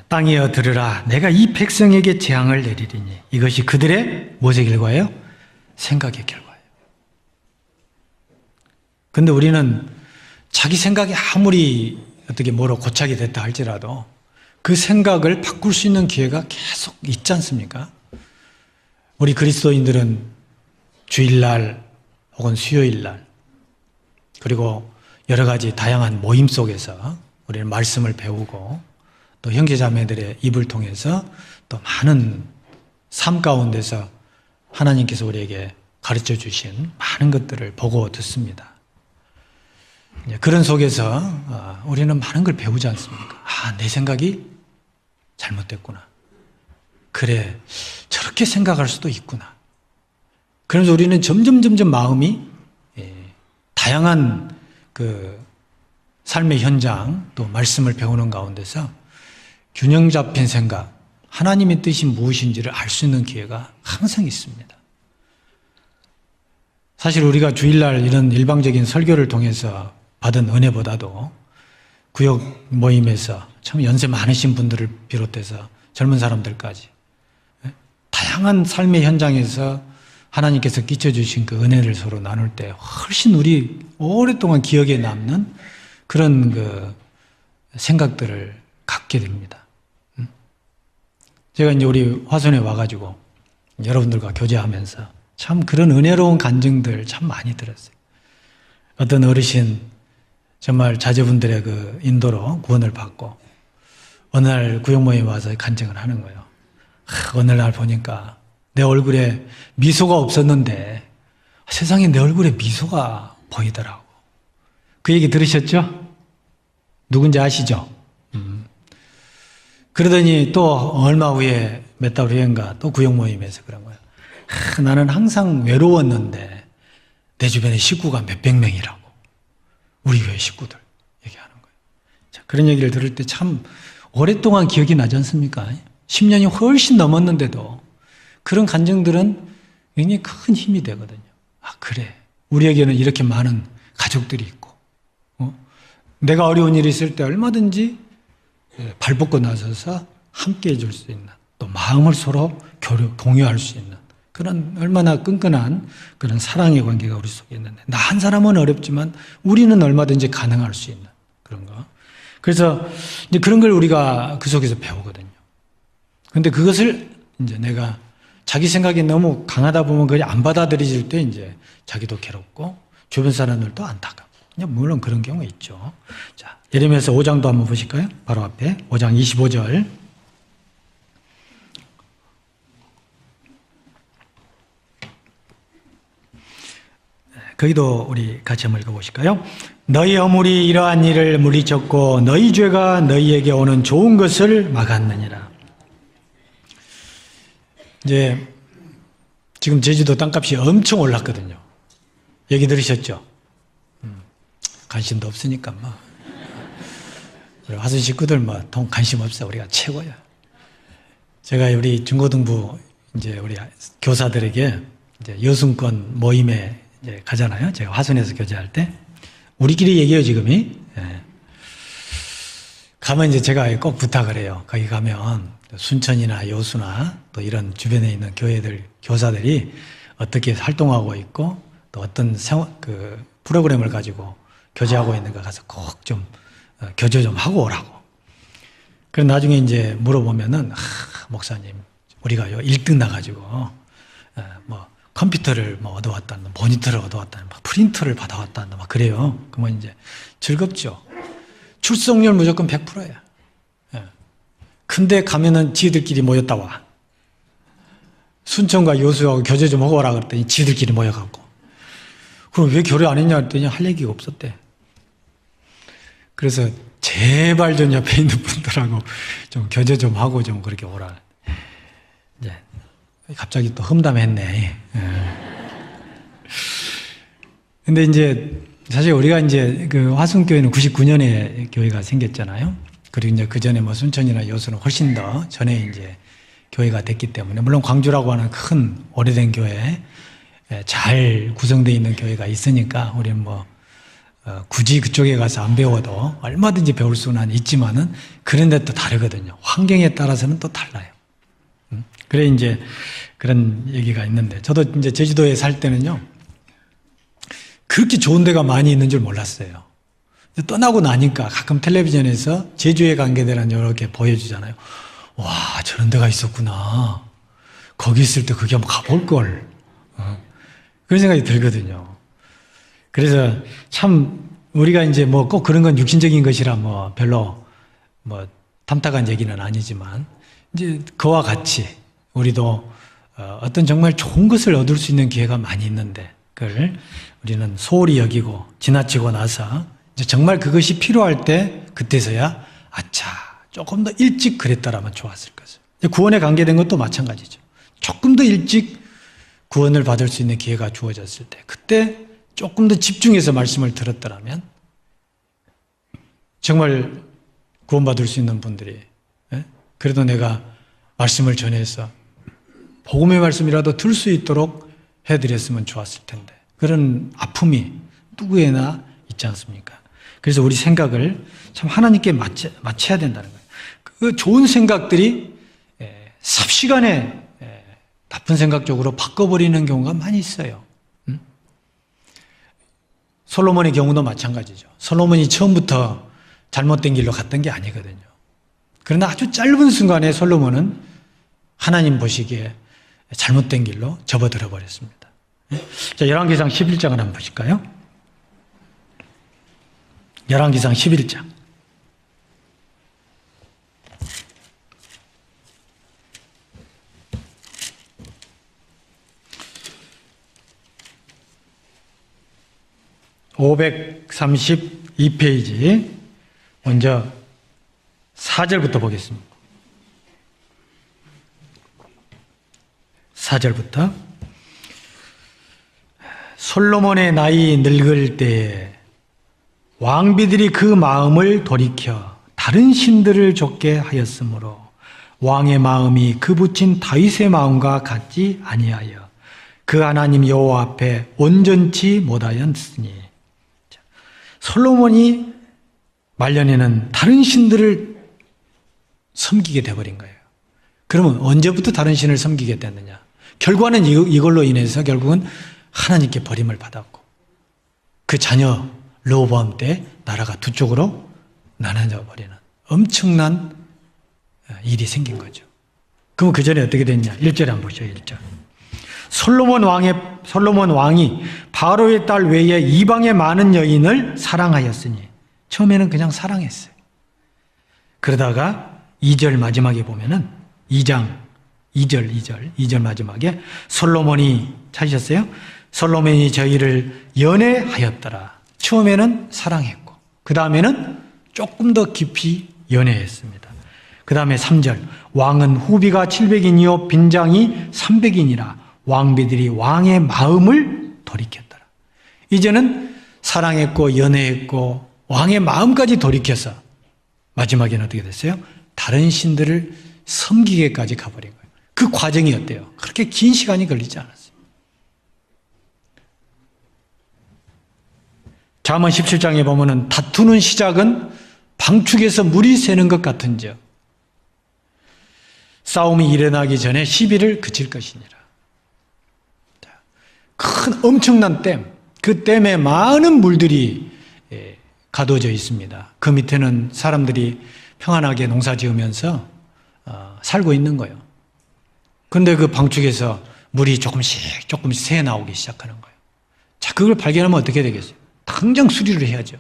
땅이여 들으라. 내가 이 백성에게 재앙을 내리리니 이것이 그들의 무엇의 결과예요? 생각의 결과예요. 근데 우리는 자기 생각이 아무리 어떻게 뭐로 고착이 됐다 할지라도 그 생각을 바꿀 수 있는 기회가 계속 있지 않습니까? 우리 그리스도인들은 주일날 혹은 수요일날 그리고 여러 가지 다양한 모임 속에서 우리는 말씀을 배우고 또 형제자매들의 입을 통해서 또 많은 삶 가운데서 하나님께서 우리에게 가르쳐 주신 많은 것들을 보고 듣습니다. 그런 속에서 우리는 많은 걸 배우지 않습니까? 내 생각이 잘못됐구나. 그래, 저렇게 생각할 수도 있구나. 그러면서 우리는 점점 마음이 다양한 그 삶의 현장 또 말씀을 배우는 가운데서 균형 잡힌 생각, 하나님의 뜻이 무엇인지를 알 수 있는 기회가 항상 있습니다. 사실 우리가 주일날 이런 일방적인 설교를 통해서 받은 은혜보다도 구역 모임에서 참 연세 많으신 분들을 비롯해서 젊은 사람들까지 다양한 삶의 현장에서 하나님께서 끼쳐주신 그 은혜를 서로 나눌 때 훨씬 우리 오랫동안 기억에 남는 그런 그 생각들을 갖게 됩니다. 제가 이제 우리 화순에 와가지고 여러분들과 교제하면서 참 그런 은혜로운 간증들 참 많이 들었어요. 어떤 어르신 정말 자제분들의 그 인도로 구원을 받고 어느 날 구역 모임에 와서 간증을 하는 거예요. 어느 날 보니까 내 얼굴에 미소가 없었는데 세상에 내 얼굴에 미소가 보이더라고. 그 얘기 들으셨죠? 누군지 아시죠? 그러더니 또 얼마 후에 몇 달 후인가 또 구역 모임에서 그런 거예요. 나는 항상 외로웠는데 내 주변에 식구가 몇백 명이라고. 우리 교회 식구들 얘기하는 거예요. 자, 그런 얘기를 들을 때 참 오랫동안 기억이 나지 않습니까? 10년이 훨씬 넘었는데도 그런 간증들은 굉장히 큰 힘이 되거든요. 그래. 우리에게는 이렇게 많은 가족들이 있고, 내가 어려운 일이 있을 때 얼마든지 발벗고 나서서 함께 해줄 수 있는, 또 마음을 서로 공유할 수 있는 그런 얼마나 끈끈한 그런 사랑의 관계가 우리 속에 있는데, 나 한 사람은 어렵지만 우리는 얼마든지 가능할 수 있는 그런 거. 그래서 이제 그런 걸 우리가 그 속에서 배우거든요. 근데 그것을 이제 내가 자기 생각이 너무 강하다 보면 그걸 안 받아들여질 때 이제 자기도 괴롭고 주변 사람들도 안타깝고. 물론 그런 경우 있죠. 자, 예레미야서 5장도 한번 보실까요? 바로 앞에 5장 25절. 거기도 우리 같이 한번 읽어보실까요? 너희 허물이 이러한 일을 물리쳤고 너희 죄가 너희에게 오는 좋은 것을 막았느니라. 이제 지금 제주도 땅값이 엄청 올랐거든요. 얘기 들으셨죠? 관심도 없으니까 뭐 우리 화순 식구들 뭐 관심 없어. 우리가 최고야. 제가 우리 중고등부 이제 우리 교사들에게 이제 여순권 모임에 이제 가잖아요. 제가 화순에서 교제할 때 우리끼리 얘기해요 지금이. 가면 이제 제가 꼭 부탁을 해요. 거기 가면 순천이나 여수나 또 이런 주변에 있는 교회들 교사들이 어떻게 활동하고 있고 또 어떤 그 프로그램을 가지고 교제하고 있는가 가서 꼭 좀 교제 좀 하고 오라고. 그래 나중에 이제 물어보면은 목사님 우리가 1등 나가지고 뭐 컴퓨터를 뭐 얻어왔다는, 모니터를 얻어왔다는, 프린터를 받아왔다는 막 그래요. 그러면 이제 즐겁죠. 출석률 무조건 100%야. 근데 가면은 지들끼리 모였다 와. 순천과 여수하고 교제 좀 하고 오라 그랬더니 지들끼리 모여갖고. 그럼 왜 교류 안 했냐 했더니 할 얘기가 없었대. 그래서 제발 좀 옆에 있는 분들하고 좀 교제 좀 하고 좀 그렇게 오라. 이제 갑자기 또 험담했네. 근데 이제 사실 우리가 이제 그 화순교회는 99년에 교회가 생겼잖아요. 그리고 이제 그 전에 뭐 순천이나 여수는 훨씬 더 전에 이제 교회가 됐기 때문에, 물론 광주라고 하는 큰 오래된 교회, 잘 구성되어 있는 교회가 있으니까 우리는 뭐 굳이 그쪽에 가서 안 배워도 얼마든지 배울 수는 있지만은 그런데 또 다르거든요. 환경에 따라서는 또 달라요. 그래 이제 그런 얘기가 있는데 저도 이제 제주도에 살 때는요 그렇게 좋은 데가 많이 있는 줄 몰랐어요. 떠나고 나니까 가끔 텔레비전에서 제주에 관계되는 이렇게 보여주잖아요. 와 저런 데가 있었구나. 거기 있을 때 거기 한번 가볼 걸. 그런 생각이 들거든요. 그래서 참 우리가 이제 뭐 꼭 그런 건 육신적인 것이라 뭐 별로 뭐 탐탁한 얘기는 아니지만 이제 그와 같이 우리도 어떤 정말 좋은 것을 얻을 수 있는 기회가 많이 있는데 그걸 우리는 소홀히 여기고 지나치고 나서 이제 정말 그것이 필요할 때 그때서야 아차 조금 더 일찍 그랬다라면 좋았을 것을. 구원에 관계된 것도 마찬가지죠. 조금 더 일찍 구원을 받을 수 있는 기회가 주어졌을 때 그때 조금 더 집중해서 말씀을 들었더라면 정말 구원받을 수 있는 분들이 그래도 내가 말씀을 전해서 복음의 말씀이라도 들 수 있도록 해드렸으면 좋았을 텐데 그런 아픔이 누구에나 있지 않습니까? 그래서 우리 생각을 참 하나님께 맞춰야 된다는 거예요. 그 좋은 생각들이 삽시간에 나쁜 생각 쪽으로 바꿔버리는 경우가 많이 있어요. 솔로몬의 경우도 마찬가지죠. 솔로몬이 처음부터 잘못된 길로 갔던 게 아니거든요. 그러나 아주 짧은 순간에 솔로몬은 하나님 보시기에 잘못된 길로 접어들어 버렸습니다. 자, 열왕기상 11장을 한번 보실까요? 열왕기상 11장. (532페이지) 먼저 4절부터 보겠습니다. 4절부터 솔로몬의 나이 늙을 때에 왕비들이 그 마음을 돌이켜 다른 신들을 좇게 하였으므로 왕의 마음이 그 붙인 다윗의 마음과 같지 아니하여 그 하나님 여호와 앞에 온전치 못하였으니. 솔로몬이 말년에는 다른 신들을 섬기게 돼버린 거예요. 그러면 언제부터 다른 신을 섬기게 됐느냐? 결과는 이걸로 인해서 결국은 하나님께 버림을 받았고 그 자녀 르호보암 때 나라가 두 쪽으로 나눠져 버리는 엄청난 일이 생긴 거죠. 그럼 그 전에 어떻게 됐냐? 1절에 한번 보시죠. 1절. 솔로몬 왕이 바로의 딸 외에 이방의 많은 여인을 사랑하였으니. 처음에는 그냥 사랑했어요. 그러다가 2절 마지막에 보면은 2절 마지막에 솔로몬이 찾으셨어요? 솔로몬이 저희를 연애하였더라. 처음에는 사랑했고 그 다음에는 조금 더 깊이 연애했습니다. 그 다음에 3절 왕은 후비가 700인이요 빈장이 300인이라 왕비들이 왕의 마음을 돌이켰더라. 이제는 사랑했고 연애했고 왕의 마음까지 돌이켜서 마지막에는 어떻게 됐어요? 다른 신들을 섬기게까지 가버린 거예요. 그 과정이 어때요? 그렇게 긴 시간이 걸리지 않았어요. 잠언 17장에 보면은 다투는 시작은 방축에서 물이 새는 것 같은즉 싸움이 일어나기 전에 시비를 그칠 것이니라. 큰 엄청난 댐, 그 댐에 많은 물들이 가둬져 있습니다. 그 밑에는 사람들이 평안하게 농사 지으면서 살고 있는 거예요. 그런데 그 방축에서 물이 조금씩 새 나오기 시작하는 거예요. 자, 그걸 발견하면 어떻게 되겠어요? 당장 수리를 해야죠.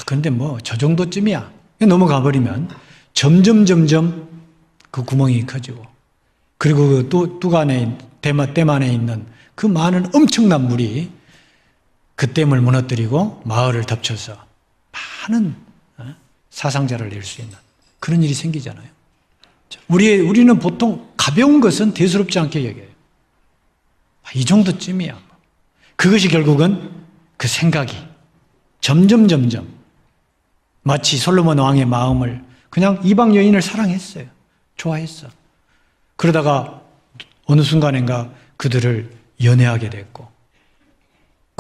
그런데 뭐 저 정도쯤이야. 넘어가 버리면 점점 그 구멍이 커지고 그리고 그 뚝 안에 댐 안에 있는 그 많은 엄청난 물이 그 댐을 무너뜨리고 마을을 덮쳐서 많은 사상자를 낼 수 있는 그런 일이 생기잖아요. 우리는 보통 가벼운 것은 대수롭지 않게 여겨요. 이 정도쯤이야. 그것이 결국은 그 생각이 점점 마치 솔로몬 왕의 마음을 그냥 이방 여인을 사랑했어요. 좋아했어. 그러다가 어느 순간인가 그들을 연애하게 됐고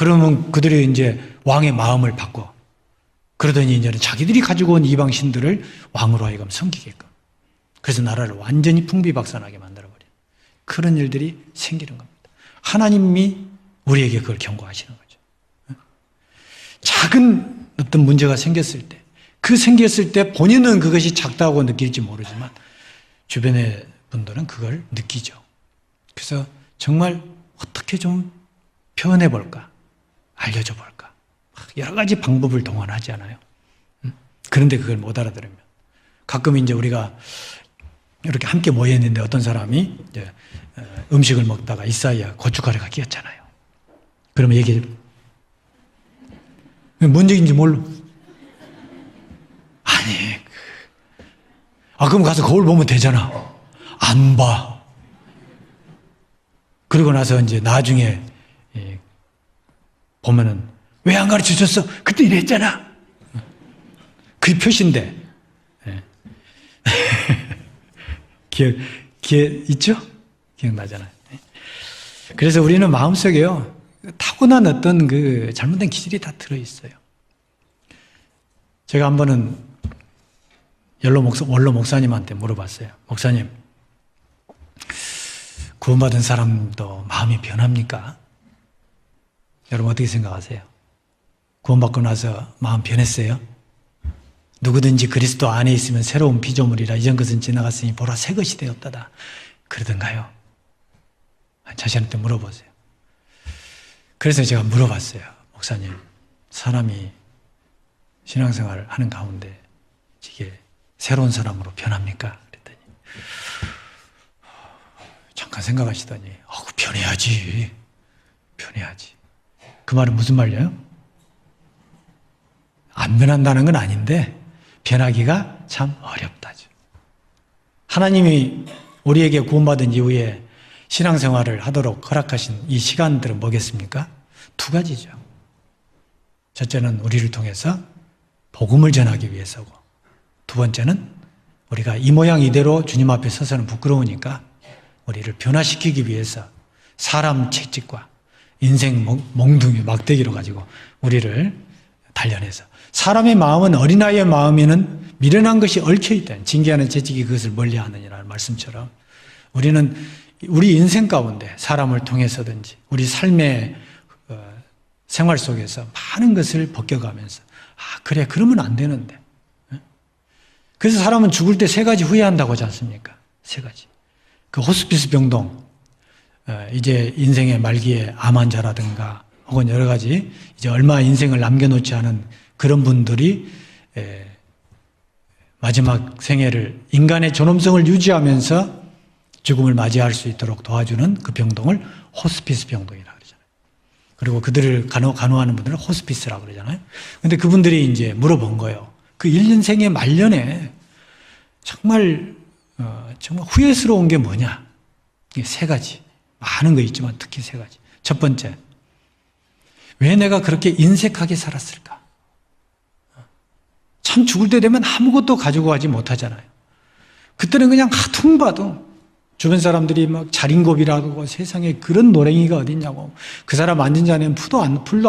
그러면 그들이 이제 왕의 마음을 바꿔. 그러더니 이제는 자기들이 가지고 온 이방 신들을 왕으로 하여금 섬기게끔. 그래서 나라를 완전히 풍비박산하게 만들어버려. 그런 일들이 생기는 겁니다. 하나님이 우리에게 그걸 경고하시는 거죠. 작은 어떤 문제가 생겼을 때, 그 생겼을 때 본인은 그것이 작다고 느낄지 모르지만 주변의 분들은 그걸 느끼죠. 그래서 정말 어떻게 좀 표현해 볼까? 알려줘 볼까? 여러 가지 방법을 동원하지 않아요? 그런데 그걸 못 알아들으면. 가끔 이제 우리가 이렇게 함께 모여 있는데 어떤 사람이 이제 음식을 먹다가 이사이야 고춧가루가 끼었잖아요. 그러면 얘기해. 뭔 얘기인지 몰라. 아니, 그럼 가서 거울 보면 되잖아. 안 봐. 그러고 나서 이제 나중에 보면은 왜 안 가르쳐 줬어? 그때 이랬잖아. 그게 표시인데. 기억 있죠? 기억나잖아요. 그래서 우리는 마음속에요, 타고난 어떤 그 잘못된 기질이 다 들어있어요. 제가 한 번은 원로 목사님한테 물어봤어요. 목사님, 구원받은 사람도 마음이 변합니까? 여러분 어떻게 생각하세요? 구원받고 나서 마음 변했어요? 누구든지 그리스도 안에 있으면 새로운 피조물이라 이전 것은 지나갔으니 보라 새 것이 되었다다. 그러던가요? 자신한테 물어보세요. 그래서 제가 물어봤어요. 목사님, 사람이 신앙생활을 하는 가운데 이게 새로운 사람으로 변합니까? 그랬더니 잠깐 생각하시더니 변해야지. 변해야지. 그 말은 무슨 말이에요? 안 변한다는 건 아닌데 변하기가 참 어렵다죠. 하나님이 우리에게 구원받은 이후에 신앙생활을 하도록 허락하신 이 시간들은 뭐겠습니까? 두 가지죠. 첫째는 우리를 통해서 복음을 전하기 위해서고, 두 번째는 우리가 이 모양 이대로 주님 앞에 서서는 부끄러우니까 우리를 변화시키기 위해서 사람 채찍과 인생 몽둥이 막대기로 가지고 우리를 단련해서, 사람의 마음은 어린아이의 마음에는 미련한 것이 얽혀있다. 징계하는 채찍이 그것을 멀리하느니라는 말씀처럼 우리는 우리 인생 가운데 사람을 통해서든지 우리 삶의 생활 속에서 많은 것을 벗겨가면서 그래, 그러면 안 되는데. 그래서 사람은 죽을 때 세 가지 후회한다고 하지 않습니까? 세 가지. 그 호스피스 병동, 이제 인생의 말기에 암 환자라든가 혹은 여러 가지 이제 얼마 인생을 남겨놓지 않은 그런 분들이 마지막 생애를, 인간의 존엄성을 유지하면서 죽음을 맞이할 수 있도록 도와주는 그 병동을 호스피스 병동이라고 그러잖아요. 그리고 그들을 간호하는 분들은 호스피스라고 그러잖아요. 근데 그분들이 이제 물어본 거예요. 그 1년생의 말년에 정말 후회스러운 게 뭐냐? 이게 세 가지. 많은 거 있지만 특히 세 가지. 첫 번째, 왜 내가 그렇게 인색하게 살았을까? 참 죽을 때 되면 아무것도 가지고 가지 못하잖아요. 그때는 그냥 하퉁바퉁 주변 사람들이 막 자린고비라고 세상에 그런 노랭이가 어딨냐고, 그 사람 앉은 자는 풀도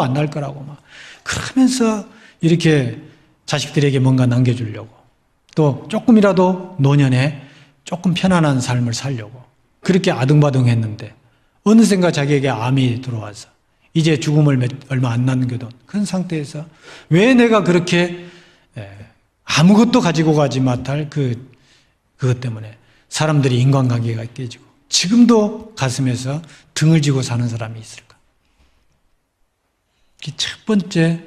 안 날 거라고 막 그러면서 이렇게 자식들에게 뭔가 남겨주려고, 또 조금이라도 노년에 조금 편안한 삶을 살려고 그렇게 아등바등했는데 어느샌가 자기에게 암이 들어와서 이제 죽음을 얼마 안 남겨둔 그런 상태에서 왜 내가 그렇게 아무것도 가지고 가지 못할 그것 때문에 사람들이 인간관계가 깨지고 지금도 가슴에서 등을 지고 사는 사람이 있을까? 이게 첫 번째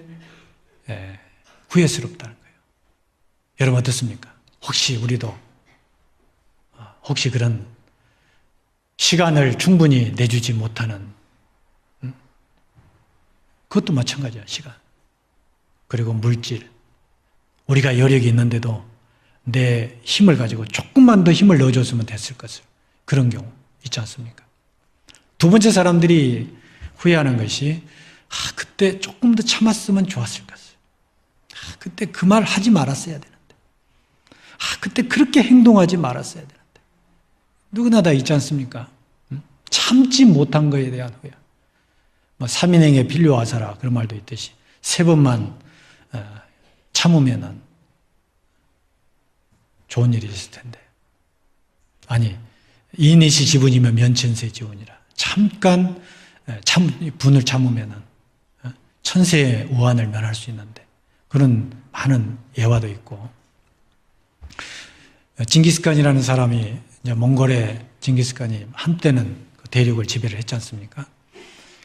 후회스럽다는 거예요. 여러분 어떻습니까? 혹시 우리도 혹시 그런 시간을 충분히 내주지 못하는, 그것도 마찬가지야. 시간, 그리고 물질, 우리가 여력이 있는데도 내 힘을 가지고 조금만 더 힘을 넣어줬으면 됐을 것을, 그런 경우 있지 않습니까? 두 번째 사람들이 후회하는 것이 그때 조금 더 참았으면 좋았을 것을, 그때 그 말 하지 말았어야 되는데, 그때 그렇게 행동하지 말았어야 되는데. 누구나 다 있지 않습니까? 참지 못한 것에 대한 후회. 뭐 3인행에 필요하사라 그런 말도 있듯이 3번만 참으면은 좋은 일이 있을 텐데. 아니, 인이시 지분이면 면천세 지분이라. 잠깐 분을 참으면은 천세의 우환을 면할 수 있는데 그런 많은 예화도 있고. 징기스칸이라는 사람이 이제 몽골의 징기스칸이 한때는 그 대륙을 지배를 했지 않습니까?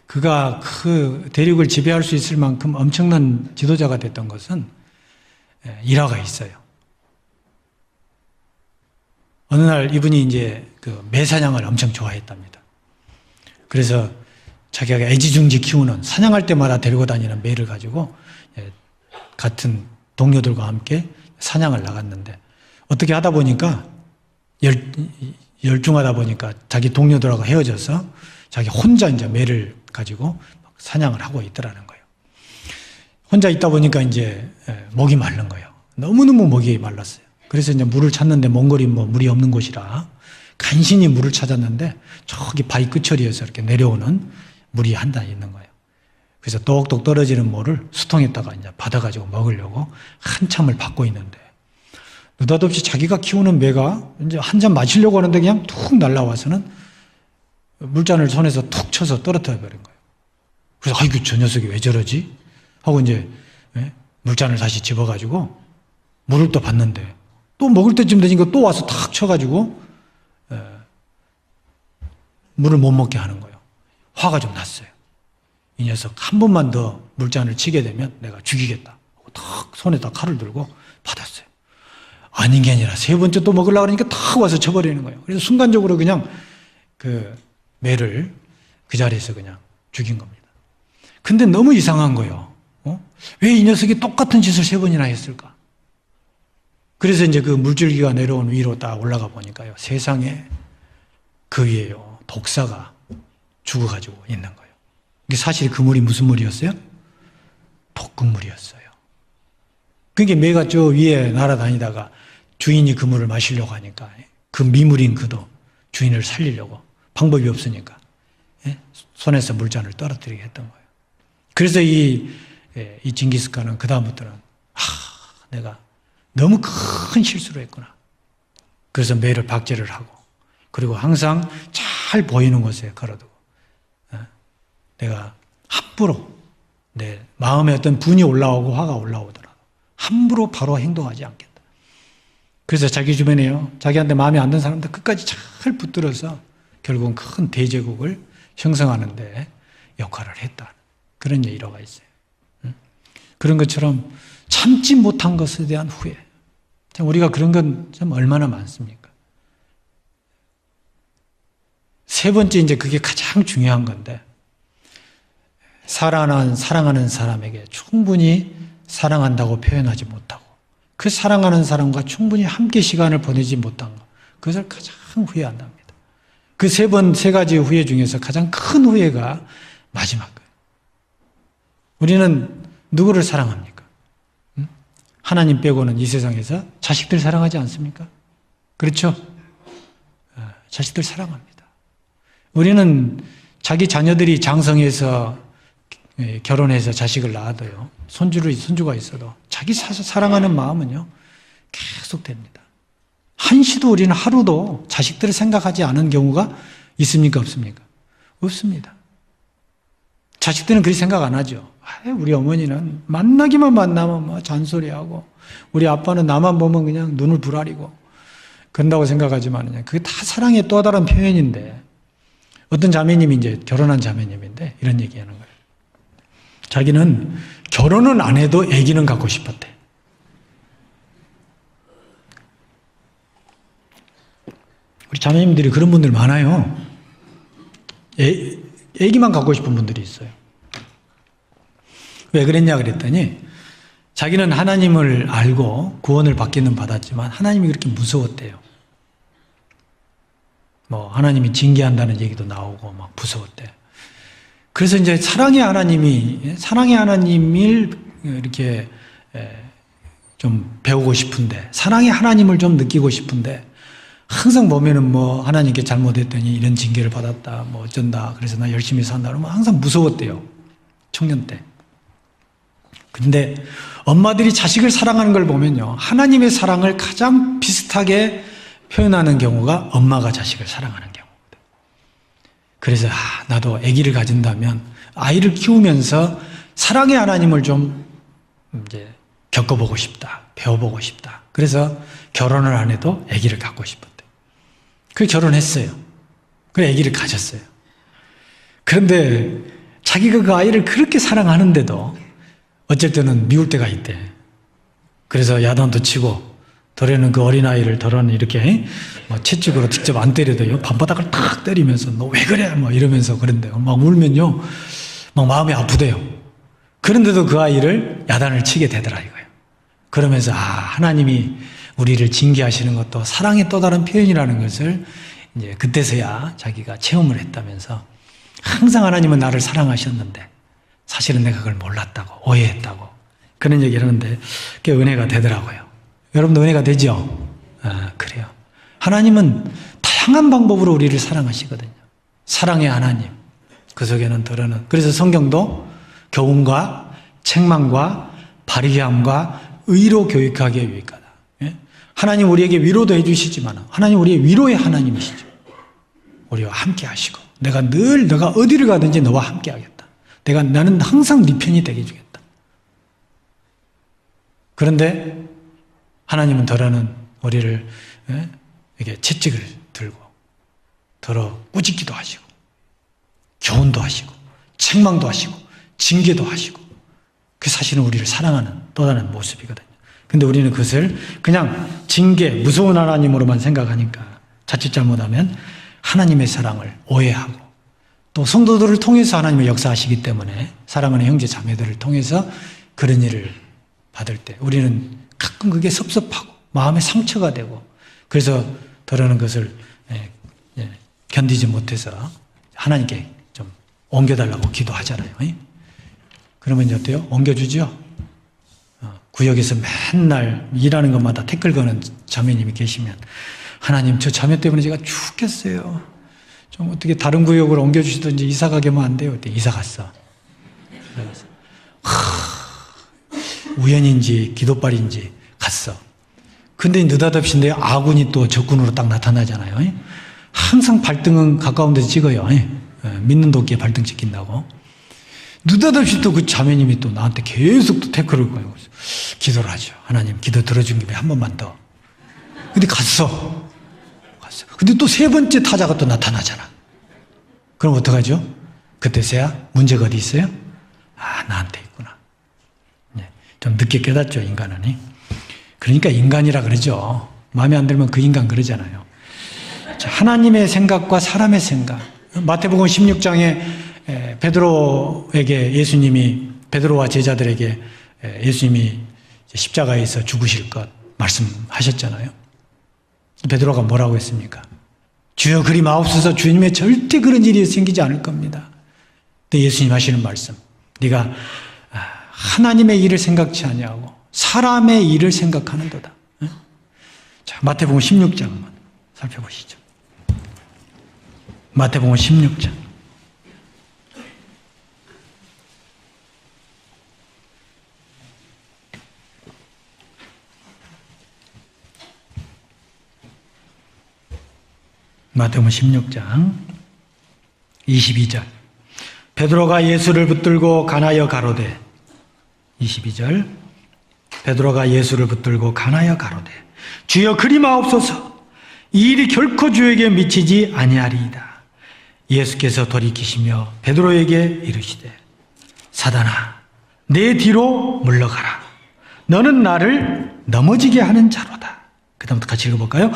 그가 그 대륙을 지배할 수 있을 만큼 엄청난 지도자가 됐던 것은 일화가 있어요. 어느 날 이분이 이제 그 매사냥을 엄청 좋아했답니다. 그래서 자기가 애지중지 키우는 사냥할 때마다 데리고 다니는 매를 가지고 같은 동료들과 함께 사냥을 나갔는데 어떻게 하다 보니까 열중하다 보니까 자기 동료들하고 헤어져서 자기 혼자 이제 매를 가지고 사냥을 하고 있더라는 거예요. 혼자 있다 보니까 이제 목이 마른 거예요. 너무너무 목이 말랐어요. 그래서 이제 물을 찾는데 몽골이 뭐 물이 없는 곳이라 간신히 물을 찾았는데 저기 바위 끝처리에서 이렇게 내려오는 물이 한 단 있는 거예요. 그래서 똑똑 떨어지는 물을 수통에다가 이제 받아가지고 먹으려고 한참을 받고 있는데 느닷없이 자기가 키우는 매가 이제 한 잔 마시려고 하는데 그냥 툭 날라와서는 물잔을 손에서 툭 쳐서 떨어뜨려 버린 거예요. 그래서 아이고 저 녀석이 왜 저러지? 하고 이제 물잔을 다시 집어가지고 물을 또 받는데 또 먹을 때쯤 되니까 또 와서 탁 쳐가지고 물을 못 먹게 하는 거예요. 화가 좀 났어요. 이 녀석 한 번만 더 물잔을 치게 되면 내가 죽이겠다 하고 탁 손에다 칼을 들고 받았어요. 아닌 게 아니라 3번째 또 먹으려고 하니까 탁 와서 쳐버리는 거예요. 그래서 순간적으로 그냥 그 매를 그 자리에서 그냥 죽인 겁니다. 근데 너무 이상한 거예요. 왜 이 녀석이 똑같은 짓을 3번이나 했을까? 그래서 이제 그 물줄기가 내려온 위로 딱 올라가 보니까요. 세상에 그 위에요. 독사가 죽어가지고 있는 거예요. 이게 사실 그 물이 무슨 물이었어요? 독극물이었어요. 그게 매가 저 위에 날아다니다가 주인이 그 물을 마시려고 하니까 그 미물인 그도 주인을 살리려고 방법이 없으니까 손에서 물잔을 떨어뜨리게 했던 거예요. 그래서 이 징기스칸은 그 다음부터는 내가 너무 큰 실수를 했구나. 그래서 매를 박제를 하고 그리고 항상 잘 보이는 곳에 걸어두고 내가 함부로 내 마음에 어떤 분이 올라오고 화가 올라오더라도 함부로 바로 행동하지 않겠다. 그래서 자기 주변에요. 자기한테 마음에 안 드는 사람들 끝까지 잘 붙들어서 결국은 큰 대제국을 형성하는 데 역할을 했다. 그런 일화가 있어요. 그런 것처럼 참지 못한 것에 대한 후회. 참 우리가 그런 건 참 얼마나 많습니까? 3번째 이제 그게 가장 중요한 건데 사랑하는 사람에게 충분히 사랑한다고 표현하지 못하고 그 사랑하는 사람과 충분히 함께 시간을 보내지 못한 것 그것을 가장 후회한답니다. 그 3가지 후회 중에서 가장 큰 후회가 마지막 거예요. 우리는 누구를 사랑합니까? 하나님 빼고는 이 세상에서 자식들 사랑하지 않습니까? 그렇죠? 자식들 사랑합니다. 우리는 자기 자녀들이 장성해서 결혼해서 자식을 낳아도요. 손주가 있어도 자기 사랑하는 마음은요. 계속 됩니다. 한시도 우리는 하루도 자식들을 생각하지 않은 경우가 있습니까? 없습니까? 없습니다. 자식들은 그렇게 생각 안 하죠. 우리 어머니는 만나기만 만나면 뭐 잔소리하고 우리 아빠는 나만 보면 그냥 눈을 부라리고 그런다고 생각하지만 그게 다 사랑의 또 다른 표현인데 어떤 자매님이 이제 결혼한 자매님인데 이런 얘기하는 거예요. 자기는 결혼은 안 해도 아기는 갖고 싶었대. 우리 자매님들이 그런 분들 많아요. 아기만 갖고 싶은 분들이 있어요. 왜 그랬냐 그랬더니 자기는 하나님을 알고 구원을 받기는 받았지만 하나님이 그렇게 무서웠대요. 뭐 하나님이 징계한다는 얘기도 나오고 막 무서웠대. 그래서 이제 사랑의 하나님을 이렇게 좀 배우고 싶은데 사랑의 하나님을 좀 느끼고 싶은데 항상 보면은 뭐 하나님께 잘못했더니 이런 징계를 받았다, 뭐 어쩐다, 그래서 나 열심히 산다 그러면 항상 무서웠대요. 청년 때. 근데 엄마들이 자식을 사랑하는 걸 보면요, 하나님의 사랑을 가장 비슷하게 표현하는 경우가 엄마가 자식을 사랑하는 경우거든. 그래서 나도 아기를 가진다면 아이를 키우면서 사랑의 하나님을 좀 이제 겪어보고 싶다, 배워보고 싶다. 그래서 결혼을 안 해도 아기를 갖고 싶었대. 그래서 결혼했어요. 그래서 아기를 가졌어요. 그런데 자기가 그 아이를 그렇게 사랑하는데도 어쩔 때는 미울 때가 있대. 그래서 야단도 치고, 도래는 그 어린아이를 더러는 이렇게 채찍으로 직접 안 때려도요, 밤바닥을 탁 때리면서 너 왜 그래? 뭐 이러면서 그런데요. 막 울면요, 막 마음이 아프대요. 그런데도 그 아이를 야단을 치게 되더라 이거예요. 그러면서 하나님이 우리를 징계하시는 것도 사랑의 또 다른 표현이라는 것을 이제 그때서야 자기가 체험을 했다면서, 항상 하나님은 나를 사랑하셨는데 사실은 내가 그걸 몰랐다고, 오해했다고, 그런 얘기를 하는데 그게 은혜가 되더라고요. 여러분도 은혜가 되죠? 그래요. 하나님은 다양한 방법으로 우리를 사랑하시거든요. 사랑의 하나님, 그 속에는 더러는, 그래서 성경도 교훈과 책망과 바리게함과 의로 교육하기에 유익하다. 예? 하나님 우리에게 위로도 해주시지만 하나님 우리의 위로의 하나님이시죠. 우리와 함께 하시고, 내가 어디를 가든지 너와 함께 하겠다. 나는 항상 네 편이 되게 해주겠다. 그런데 하나님은 더러는 우리를 이렇게 채찍을 들고 더러 꾸짖기도 하시고, 교훈도 하시고, 책망도 하시고, 징계도 하시고, 그 사실은 우리를 사랑하는 또 다른 모습이거든요. 근데 우리는 그것을 그냥 징계, 무서운 하나님으로만 생각하니까 자칫 잘못하면 하나님의 사랑을 오해하고, 또 성도들을 통해서 하나님의 역사하시기 때문에 사랑하는 형제 자매들을 통해서 그런 일을 받을 때 우리는 가끔 그게 섭섭하고 마음에 상처가 되고, 그래서 더러는 것을 견디지 못해서 하나님께 좀 옮겨달라고 기도하잖아요. 그러면 어때요? 옮겨주죠? 구역에서 맨날 일하는 것마다 태클 거는 자매님이 계시면, 하나님 저 자매 때문에 제가 죽겠어요. 좀 어떻게 다른 구역으로 옮겨주시든지 이사 가게 하면 안 돼요. 그때 이사 갔어. 우연인지 기도빨인지 갔어. 근데 느닷없이 내 아군이 또 적군으로 딱 나타나잖아요. 항상 발등은 가까운 데서 찍어요. 믿는 도끼에 발등 찍힌다고. 느닷없이 또 그 자매님이 또 나한테 계속 또 태클을 거요. 기도를 하죠. 하나님 기도 들어준 김에 한 번만 더. 근데 갔어. 근데 또 세 번째 타자가 또 나타나잖아. 그럼 어떡하죠? 그때서야 문제가 어디 있어요? 나한테 있구나. 좀 늦게 깨닫죠, 인간은. 그러니까 인간이라 그러죠. 마음에 안 들면 그 인간 그러잖아요. 자, 하나님의 생각과 사람의 생각. 마태복음 16장에 베드로에게 베드로와 제자들에게 예수님이 십자가에서 죽으실 것 말씀하셨잖아요. 베드로가 뭐라고 했습니까? 주여 그리 마옵소서, 주님의 절대 그런 일이 생기지 않을 겁니다. 근데 예수님 하시는 말씀, 네가 하나님의 일을 생각지 아니하고 사람의 일을 생각하는도다. 자, 마태복음 16장 한번 살펴보시죠. 마태복음 16장. 마태복음 16장 22절. 베드로가 예수를 붙들고 가나여 가로되, 22절. 베드로가 예수를 붙들고 가나여 가로되, 주여 그리 마옵소서, 이 일이 결코 주에게 미치지 아니하리이다. 예수께서 돌이키시며 베드로에게 이르시되, 사단아 내 뒤로 물러가라. 너는 나를 넘어지게 하는 자로다. 그 다음부터 같이 읽어볼까요?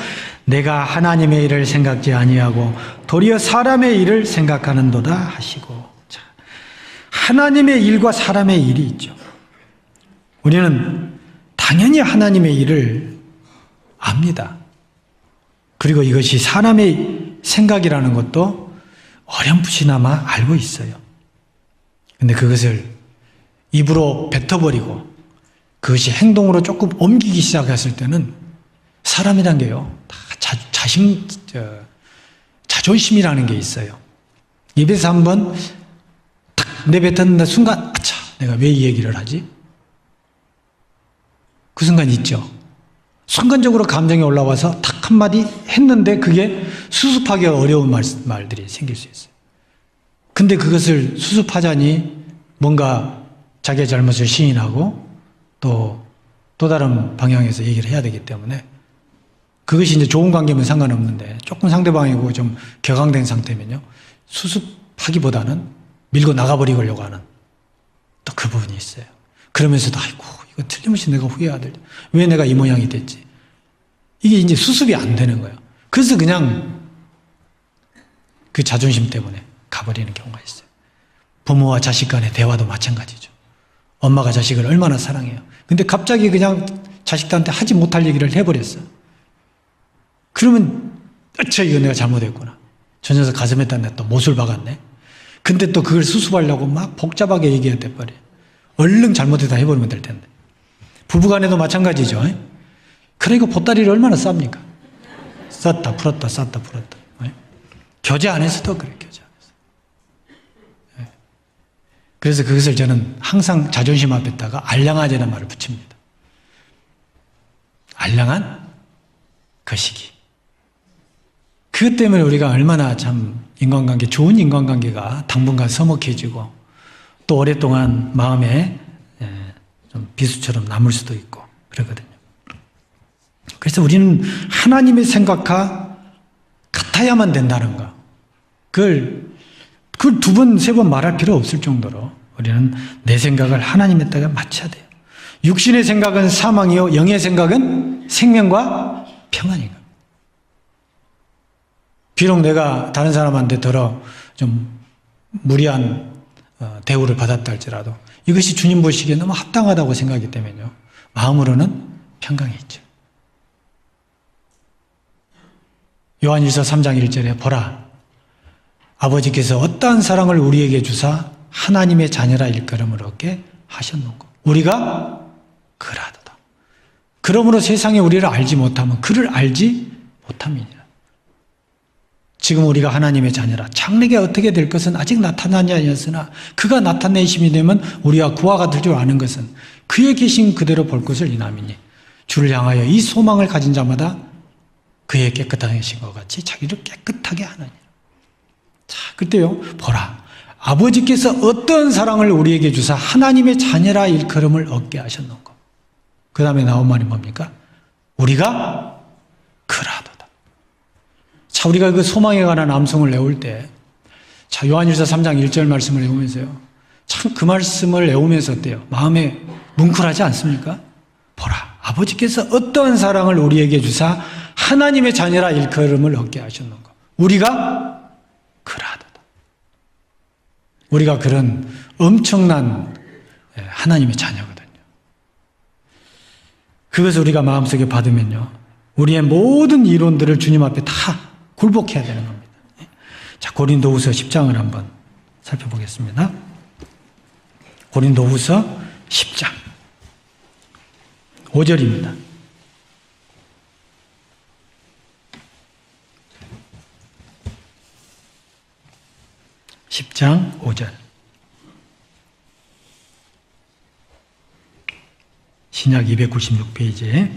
내가 하나님의 일을 생각지 아니하고 도리어 사람의 일을 생각하는도다 하시고. 자, 하나님의 일과 사람의 일이 있죠. 우리는 당연히 하나님의 일을 압니다. 그리고 이것이 사람의 생각이라는 것도 어렴풋이나마 알고 있어요. 근데 그것을 입으로 뱉어버리고 그것이 행동으로 조금 옮기기 시작했을 때는 사람이란 게요, 다 자존심이라는 게 있어요. 입에서 한번 탁 내뱉었는 순간, 아차, 내가 왜 이 얘기를 하지? 그 순간 있죠. 순간적으로 감정이 올라와서 탁 한마디 했는데 그게 수습하기 어려운 말들이 생길 수 있어요. 근데 그것을 수습하자니 뭔가 자기의 잘못을 시인하고 또 다른 방향에서 얘기를 해야 되기 때문에 그것이 이제 좋은 관계면 상관없는데 조금 상대방이고 좀 격앙된 상태면요. 수습하기보다는 밀고 나가버리려고 하는 또 그 부분이 있어요. 그러면서도 아이고 이거 틀림없이 내가 후회하더니 왜 내가 이 모양이 됐지? 이게 이제 수습이 안 되는 거예요. 그래서 그냥 그 자존심 때문에 가버리는 경우가 있어요. 부모와 자식 간의 대화도 마찬가지죠. 엄마가 자식을 얼마나 사랑해요. 근데 갑자기 그냥 자식들한테 하지 못할 얘기를 해버렸어. 그러면 이거 내가 잘못했구나. 저 녀석 가슴에다 내가 또 못을 박았네. 근데 또 그걸 수습하려고 막 복잡하게 얘기해야 돼버려. 얼른 잘못했다 해버리면 될 텐데. 부부간에도 마찬가지죠. 그러니까 보따리를 얼마나 쌉니까? 쌌다 풀었다 쌌다 풀었다. 교제 안에서도 그래, 교제 안에서. 그래서 그것을 저는 항상 자존심 앞에다가 알량하자는 말을 붙입니다. 알량한 거시기. 그것 때문에 우리가 얼마나 참 인간관계, 좋은 인간관계가 당분간 서먹해지고 또 오랫동안 마음에 좀 비수처럼 남을 수도 있고 그러거든요. 그래서 우리는 하나님의 생각과 같아야만 된다는 거. 그걸 두 번, 세 번 말할 필요 없을 정도로 우리는 내 생각을 하나님에다가 맞춰야 돼요. 육신의 생각은 사망이요, 영의 생각은 생명과 평안인가. 비록 내가 다른 사람한테 좀 무리한 대우를 받았다 할지라도 이것이 주님 보시기에 너무 합당하다고 생각하기 때문에요. 마음으로는 평강이 있죠. 요한일서 3장 1절에 보라, 아버지께서 어떠한 사랑을 우리에게 주사 하나님의 자녀라 일컬음을 얻게 하셨는고. 우리가 그라도다. 그러므로 세상에 우리를 알지 못하면 그를 알지 못함이니라. 지금 우리가 하나님의 자녀라. 장래에 어떻게 될 것은 아직 나타나지 아니었으나 그가 나타내심이 되면 우리가 그와 같을 줄 아는 것은 그의 계신 그대로 볼 것을 이남이니 주를 향하여 이 소망을 가진 자마다 그의 깨끗한 신과 같이 자기를 깨끗하게 하느니라. 자, 그때요, 보라, 아버지께서 어떤 사랑을 우리에게 주사 하나님의 자녀라 일컬음을 얻게 하셨는가. 그 다음에 나온 말이 뭡니까? 우리가 그라도다. 자, 우리가 그 소망에 관한 암송을 외울 때, 자, 요한일서 3장 1절 말씀을 외우면서요, 참 그 말씀을 외우면서 어때요? 마음에 뭉클하지 않습니까? 보라, 아버지께서 어떠한 사랑을 우리에게 주사 하나님의 자녀라 일컬음을 얻게 하셨는가. 우리가 그라도다. 우리가 그런 엄청난 하나님의 자녀거든요. 그것을 우리가 마음속에 받으면요, 우리의 모든 이론들을 주님 앞에 다 굴복해야 되는 겁니다. 자, 고린도후서 10장을 한번 살펴보겠습니다. 고린도후서 10장 5절입니다. 10장 5절. 신약 296페이지에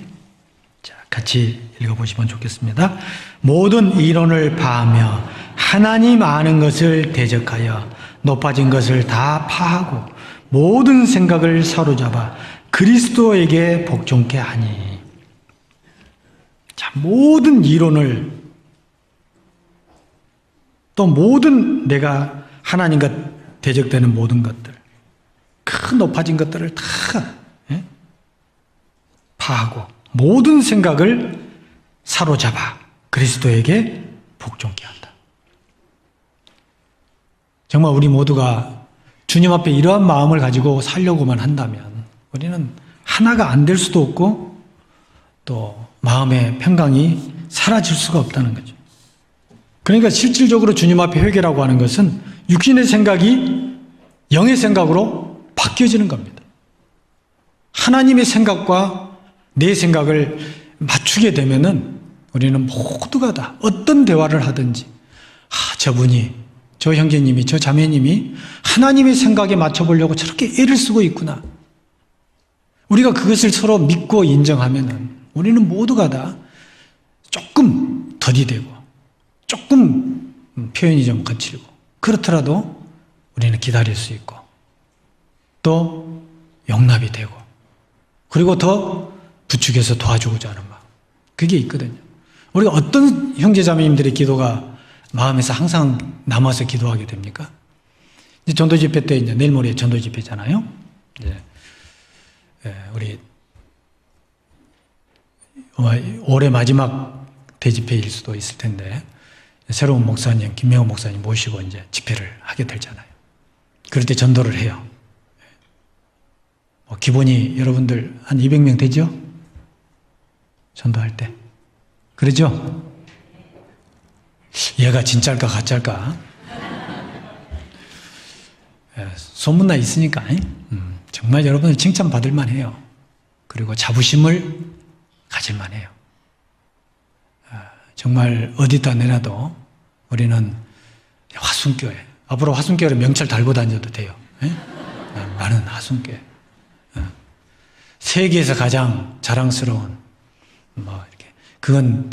자, 같이 읽어보시면 좋겠습니다. 모든 이론을 파하며 하나님 아는 것을 대적하여 높아진 것을 다 파하고 모든 생각을 사로잡아 그리스도에게 복종케 하니. 자, 모든 이론을 또 모든 내가 하나님과 대적되는 모든 것들, 큰 높아진 것들을 다 파하고 모든 생각을 사로잡아 그리스도에게 복종케 한다. 정말 우리 모두가 주님 앞에 이러한 마음을 가지고 살려고만 한다면 우리는 하나가 안 될 수도 없고 또 마음의 평강이 사라질 수가 없다는 거죠. 그러니까 실질적으로 주님 앞에 회개라고 하는 것은 육신의 생각이 영의 생각으로 바뀌어지는 겁니다. 하나님의 생각과 내 생각을 맞추게 되면은 우리는 모두가 다 어떤 대화를 하든지 저분이, 저 형제님이, 저 자매님이 하나님의 생각에 맞춰보려고 저렇게 애를 쓰고 있구나. 우리가 그것을 서로 믿고 인정하면은 우리는 모두가 다 조금 더디되고 조금 표현이 좀 거칠고 그렇더라도 우리는 기다릴 수 있고 또 용납이 되고 그리고 더 부축해서 도와주고자 하는 마음, 그게 있거든요. 우리가 어떤 형제자매님들의 기도가 마음에서 항상 남아서 기도하게 됩니까? 이제 전도 집회 때 이제 내일 모레 전도 집회잖아요. 이제 우리 올해 마지막 대집회일 수도 있을 텐데 새로운 목사님 김명호 목사님 모시고 이제 집회를 하게 되잖아요. 그럴 때 전도를 해요. 기본이 여러분들 한 200명 되죠? 전도할 때. 그러죠? 얘가 진짜일까 가짜일까? 소문나 있으니까 정말 여러분들 칭찬받을 만해요. 그리고 자부심을 가질 만해요. 정말 어디다 내놔도 우리는 화순교회, 앞으로 화순교회를 명찰 달고 다녀도 돼요. 나는 화순교회. 세계에서 가장 자랑스러운 이렇게 그건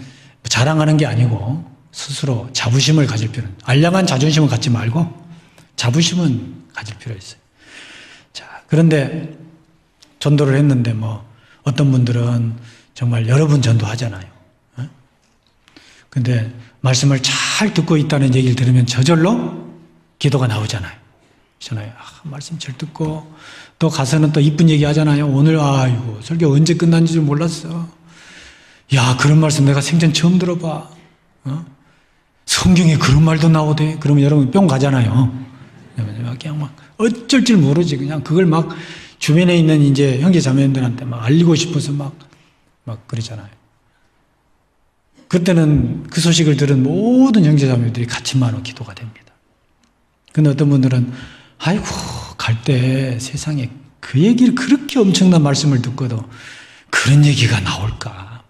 자랑하는 게 아니고 스스로 자부심을 가질 필요는, 알량한 자존심을 갖지 말고 자부심은 가질 필요가 있어요. 자, 그런데 전도를 했는데 어떤 분들은 정말 여러 분 전도하잖아요. 근데 말씀을 잘 듣고 있다는 얘기를 들으면 저절로 기도가 나오잖아요. 말씀 잘 듣고 또 가서는 또 이쁜 얘기 하잖아요. 오늘 아이고 설교 언제 끝난지 좀 몰랐어. 야, 그런 말씀 내가 생전 처음 들어봐. 성경에 그런 말도 나오대. 그러면 여러분 뿅 가잖아요. 그냥 막 어쩔 줄 모르지. 그냥 그걸 막 주변에 있는 이제 형제 자매들한테 막 알리고 싶어서 막 그러잖아요. 그때는 그 소식을 들은 모든 형제 자매들이 같이 만원 기도가 됩니다. 근데 어떤 분들은 아이고 갈 때 세상에 그 얘기를 그렇게 엄청난 말씀을 듣고도 그런 얘기가 나올까?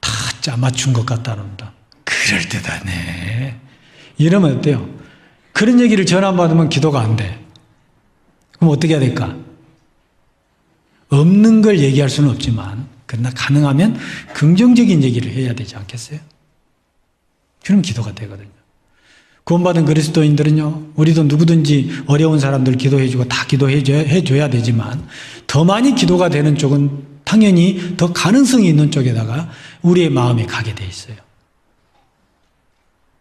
다 짜맞춘 것 같다는다. 그럴듯하네. 이러면 어때요? 그런 얘기를 전환받으면 기도가 안 돼. 그럼 어떻게 해야 될까? 없는 걸 얘기할 수는 없지만 그러나 가능하면 긍정적인 얘기를 해야 되지 않겠어요? 그럼 기도가 되거든요. 구원받은 그리스도인들은요, 우리도 누구든지 어려운 사람들 기도해주고 다 기도해줘야 되지만 더 많이 기도가 되는 쪽은 당연히 더 가능성이 있는 쪽에다가 우리의 마음이 가게 돼 있어요.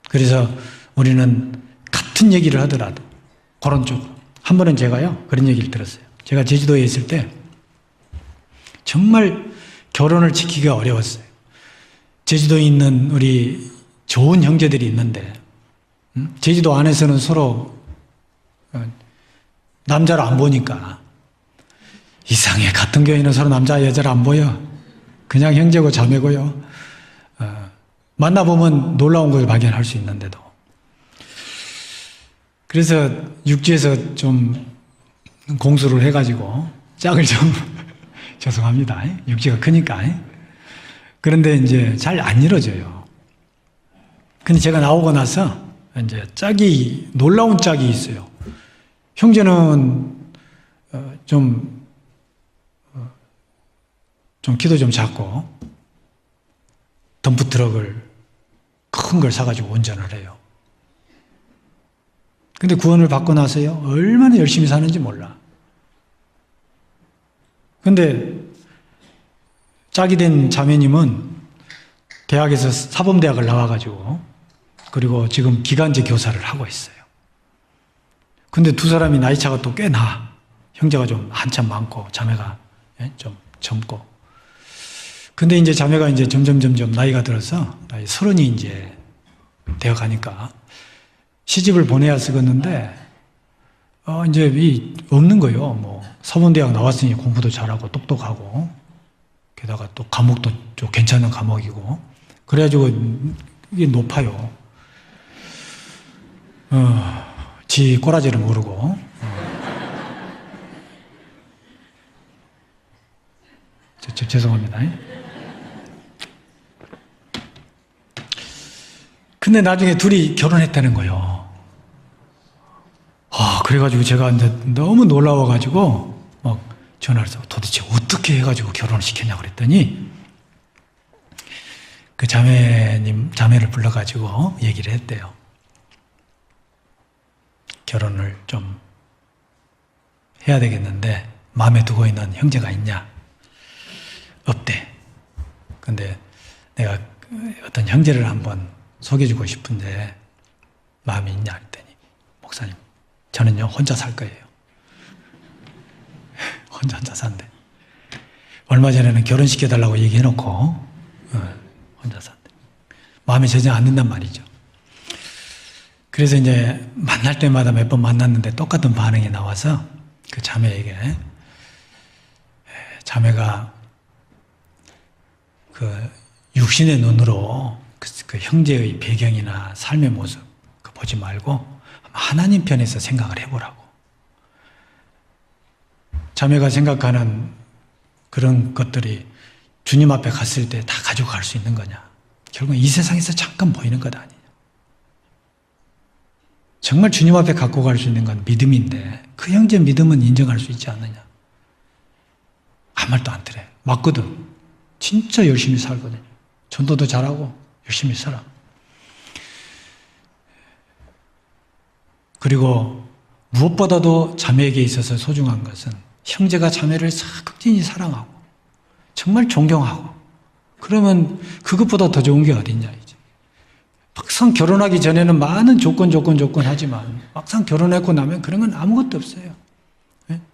그래서 우리는 같은 얘기를 하더라도 그런 쪽으로. 한 번은 제가요, 그런 얘기를 들었어요. 제가 제주도에 있을 때 정말 결혼을 지키기가 어려웠어요. 제주도에 있는 우리 좋은 형제들이 있는데 제주도 안에서는 서로 남자를 안 보니까 이상해. 같은 교회는 서로 남자 여자를 안 보여. 그냥 형제고 자매고요. 만나보면 놀라운 걸 발견할 수 있는데도. 그래서 육지에서 좀 공수를 해가지고 짝을 좀 죄송합니다. 육지가 크니까. 그런데 이제 잘 안 이루어져요. 근데 제가 나오고 나서 이제 짝이, 놀라운 짝이 있어요. 형제는 좀 키도 좀 작고 덤프트럭을 큰 걸 사가지고 운전을 해요. 근데 구원을 받고 나서요, 얼마나 열심히 사는지 몰라. 근데 짝이 된 자매님은 대학에서 사범대학을 나와가지고 그리고 지금 기간제 교사를 하고 있어요. 근데 두 사람이 나이 차가 또 꽤 나. 형제가 좀 한참 많고 자매가 좀 젊고. 근데 이제 자매가 이제 점점 나이가 들어서 나이 30이 이제 되어 가니까 시집을 보내야 쓰겠는데 이제 없는 거예요. 서문대학 나왔으니 공부도 잘하고 똑똑하고 게다가 또 과목도 좀 괜찮은 과목이고 그래가지고 이게 높아요. 지 꼬라지를 모르고. 죄송합니다. 근데 나중에 둘이 결혼했다는 거예요. 그래가지고 제가 이제 너무 놀라워가지고 막 전화를 해서 도대체 어떻게 해가지고 결혼을 시켰냐고 그랬더니 그 자매를 불러가지고 얘기를 했대요. 결혼을 좀 해야 되겠는데 마음에 두고 있는 형제가 있냐? 없대. 근데 내가 어떤 형제를 한번 소개해주고 싶은데 마음이 있냐? 그랬더니 목사님, 저는요 혼자 살 거예요. 혼자 산대. 얼마 전에는 결혼시켜달라고 얘기해놓고 혼자 산대. 마음에 전혀 안 든단 말이죠. 그래서 이제 만날 때마다 몇 번 만났는데 똑같은 반응이 나와서 그 자매에게, 자매가 그 육신의 눈으로 그 형제의 배경이나 삶의 모습 보지 말고 하나님 편에서 생각을 해보라고. 자매가 생각하는 그런 것들이 주님 앞에 갔을 때 다 가지고 갈 수 있는 거냐? 결국 이 세상에서 잠깐 보이는 것 아니냐? 정말 주님 앞에 갖고 갈 수 있는 건 믿음인데 그 형제 믿음은 인정할 수 있지 않느냐? 아무 말도 안 들어요. 맞거든. 진짜 열심히 살거든요. 전도도 잘하고 열심히 살아. 그리고 무엇보다도 자매에게 있어서 소중한 것은 형제가 자매를 극진히 사랑하고 정말 존경하고, 그러면 그것보다 더 좋은 게 어딨냐 이제. 막상 결혼하기 전에는 많은 조건 하지만 막상 결혼했고 나면 그런 건 아무것도 없어요.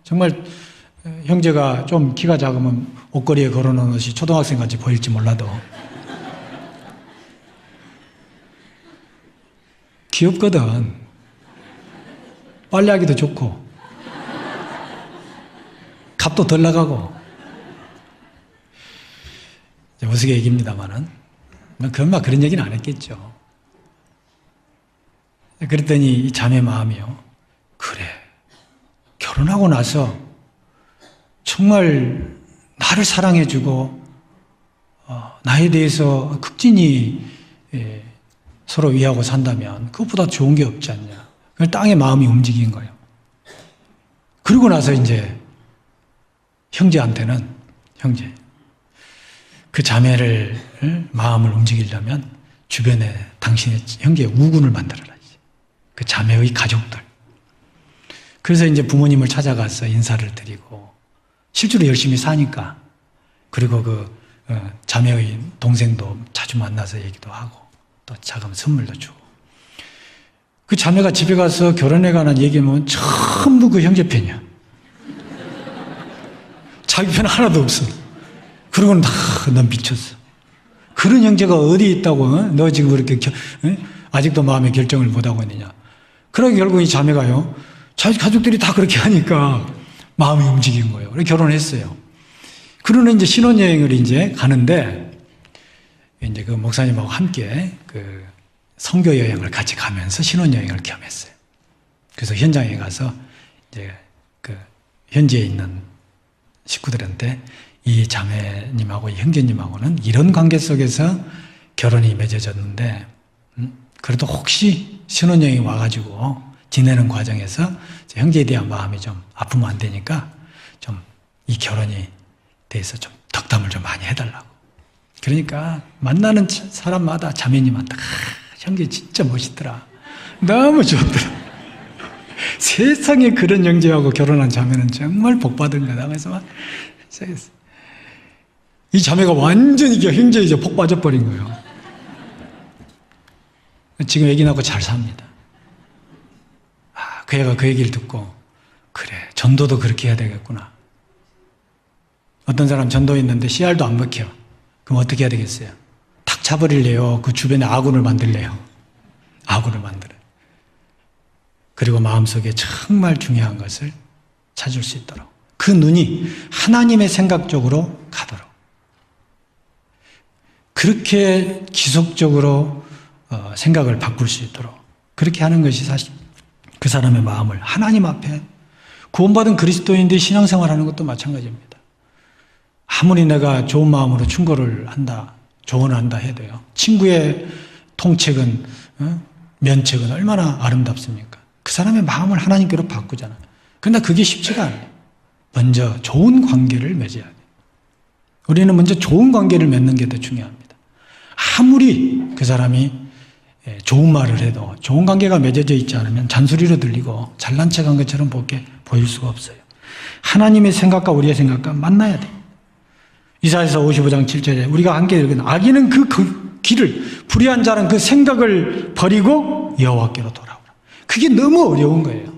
정말 형제가 좀 키가 작으면 옷걸이에 걸어놓은 것이 초등학생 같이 보일지 몰라도 귀엽거든. 빨래하기도 좋고 값도 덜 나가고. 우스개 얘기입니다만은 그 엄마 그런 얘기는 안 했겠죠. 그랬더니 이 자매 마음이요, 그래, 결혼하고 나서 정말 나를 사랑해주고 나에 대해서 극진히 서로 이해하고 산다면 그것보다 좋은 게 없지 않냐. 그걸 땅에 마음이 움직인 거예요. 그러고 나서 이제 형제한테는, 그 자매를 마음을 움직이려면 주변에 당신의 형제의 우군을 만들어라. 그 자매의 가족들. 그래서 이제 부모님을 찾아가서 인사를 드리고 실제로 열심히 사니까, 그리고 그 자매의 동생도 자주 만나서 얘기도 하고 또 작은 선물도 주고. 그 자매가 집에 가서 결혼에 관한 얘기하면 전부 그 형제 편이야. 자기 편 하나도 없어. 그러고는 다 넌 미쳤어. 그런 형제가 어디 있다고? 너 지금 그렇게 아직도 마음의 결정을 못하고 있느냐. 그러고 결국 이 자매가요, 자기 가족들이 다 그렇게 하니까 마음이 움직인 거예요. 그래서 결혼했어요. 그러는 이제 신혼여행을 이제 가는데, 이제 그 목사님하고 함께 그 선교 여행을 같이 가면서 신혼여행을 겸했어요. 그래서 현장에 가서 이제 그 현지에 있는 식구들한테 이 자매님하고 이 형제님하고는 이런 관계 속에서 결혼이 맺어졌는데, 그래도 혹시 신혼여행이 와가지고 지내는 과정에서 형제에 대한 마음이 좀 아프면 안 되니까 좀 이 결혼에 대해서 좀 덕담을 좀 많이 해달라고. 그러니까 만나는 사람마다 자매님한테 형제 진짜 멋있더라. 너무 좋더라. 세상에 그런 형제하고 결혼한 자매는 정말 복받은 거다. 그래서 막 이 자매가 완전히 형제에 이제 복 빠져버린 거예요. 지금 애기 낳고 잘 삽니다. 그 애가 그 얘기를 듣고, 그래, 전도도 그렇게 해야 되겠구나. 어떤 사람 전도했는데 씨알도 안 먹혀. 그럼 어떻게 해야 되겠어요? 탁 차버릴래요? 그 주변에 아군을 만들래요? 아군을 만들어요. 그리고 마음속에 정말 중요한 것을 찾을 수 있도록, 그 눈이 하나님의 생각 쪽으로 가도록, 그렇게 지속적으로 생각을 바꿀 수 있도록 그렇게 하는 것이 사실 그 사람의 마음을 하나님 앞에, 구원받은 그리스도인들이 신앙생활하는 것도 마찬가지입니다. 아무리 내가 좋은 마음으로 충고를 한다, 조언을 한다 해도요, 친구의 통책은 면책은 얼마나 아름답습니까? 그 사람의 마음을 하나님께로 바꾸잖아요. 그러나 그게 쉽지가 않아요. 먼저 좋은 관계를 맺어야 돼요. 우리는 먼저 좋은 관계를 맺는 게 더 중요합니다. 아무리 그 사람이 좋은 말을 해도 좋은 관계가 맺어져 있지 않으면 잔소리로 들리고 잘난 척한 것처럼 보일 수가 없어요. 하나님의 생각과 우리의 생각과 만나야 돼요. 이사야서 55장 7절에 우리가 함께 읽은 악인은 그 길을, 불의한 자는 그 생각을 버리고 여호와께로 돌아오라. 그게 너무 어려운 거예요.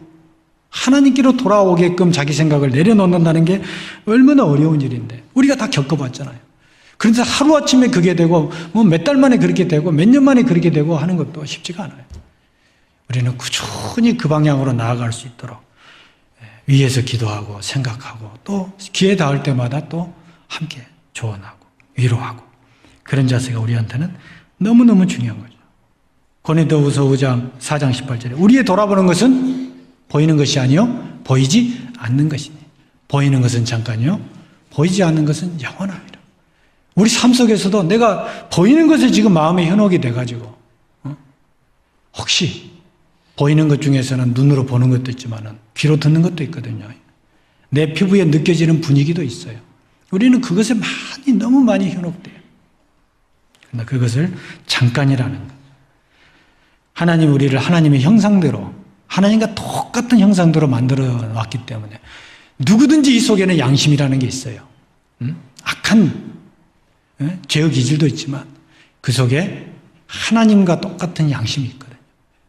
하나님께로 돌아오게끔 자기 생각을 내려놓는다는 게 얼마나 어려운 일인데 우리가 다 겪어봤잖아요. 그런데 하루아침에 그게 되고 몇 달 만에 그렇게 되고 몇 년 만에 그렇게 되고 하는 것도 쉽지가 않아요. 우리는 꾸준히 그 방향으로 나아갈 수 있도록 위에서 기도하고 생각하고 또 기회 닿을 때마다 또 함께 조언하고 위로하고 그런 자세가 우리한테는 너무너무 중요한 거죠. 고린도후서 5장 4장 18절에 우리의 돌아보는 것은 보이는 것이 아니요 보이지 않는 것이니 보이는 것은 잠깐이요 보이지 않는 것은 영원합니다. 우리 삶 속에서도 내가 보이는 것에 지금 마음에 현혹이 돼가지고 혹시 보이는 것 중에서는 눈으로 보는 것도 있지만 귀로 듣는 것도 있거든요. 내 피부에 느껴지는 분위기도 있어요. 우리는 그것에 너무 많이 현혹돼요. 그러나 그것을 잠깐이라는 것. 하나님 우리를 하나님의 형상대로 하나님과 똑같은 형상대로 만들어 놨기 때문에 누구든지 이 속에는 양심이라는 게 있어요. 악한 죄의 기질도 있지만 그 속에 하나님과 똑같은 양심이 있거든요.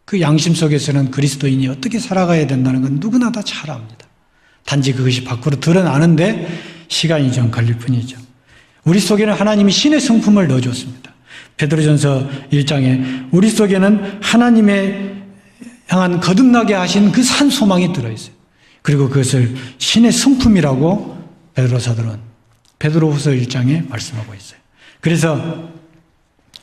그 양심 속에서는 그리스도인이 어떻게 살아가야 된다는 건 누구나 다 잘 압니다. 단지 그것이 밖으로 드러나는데 시간이 좀 걸릴 뿐이죠. 우리 속에는 하나님이 신의 성품을 넣어줬습니다. 베드로전서 1장에 우리 속에는 하나님의 향한 거듭나게 하신 그 산 소망이 들어있어요. 그리고 그것을 신의 성품이라고 베드로 사도는 베드로후서 1장에 말씀하고 있어요. 그래서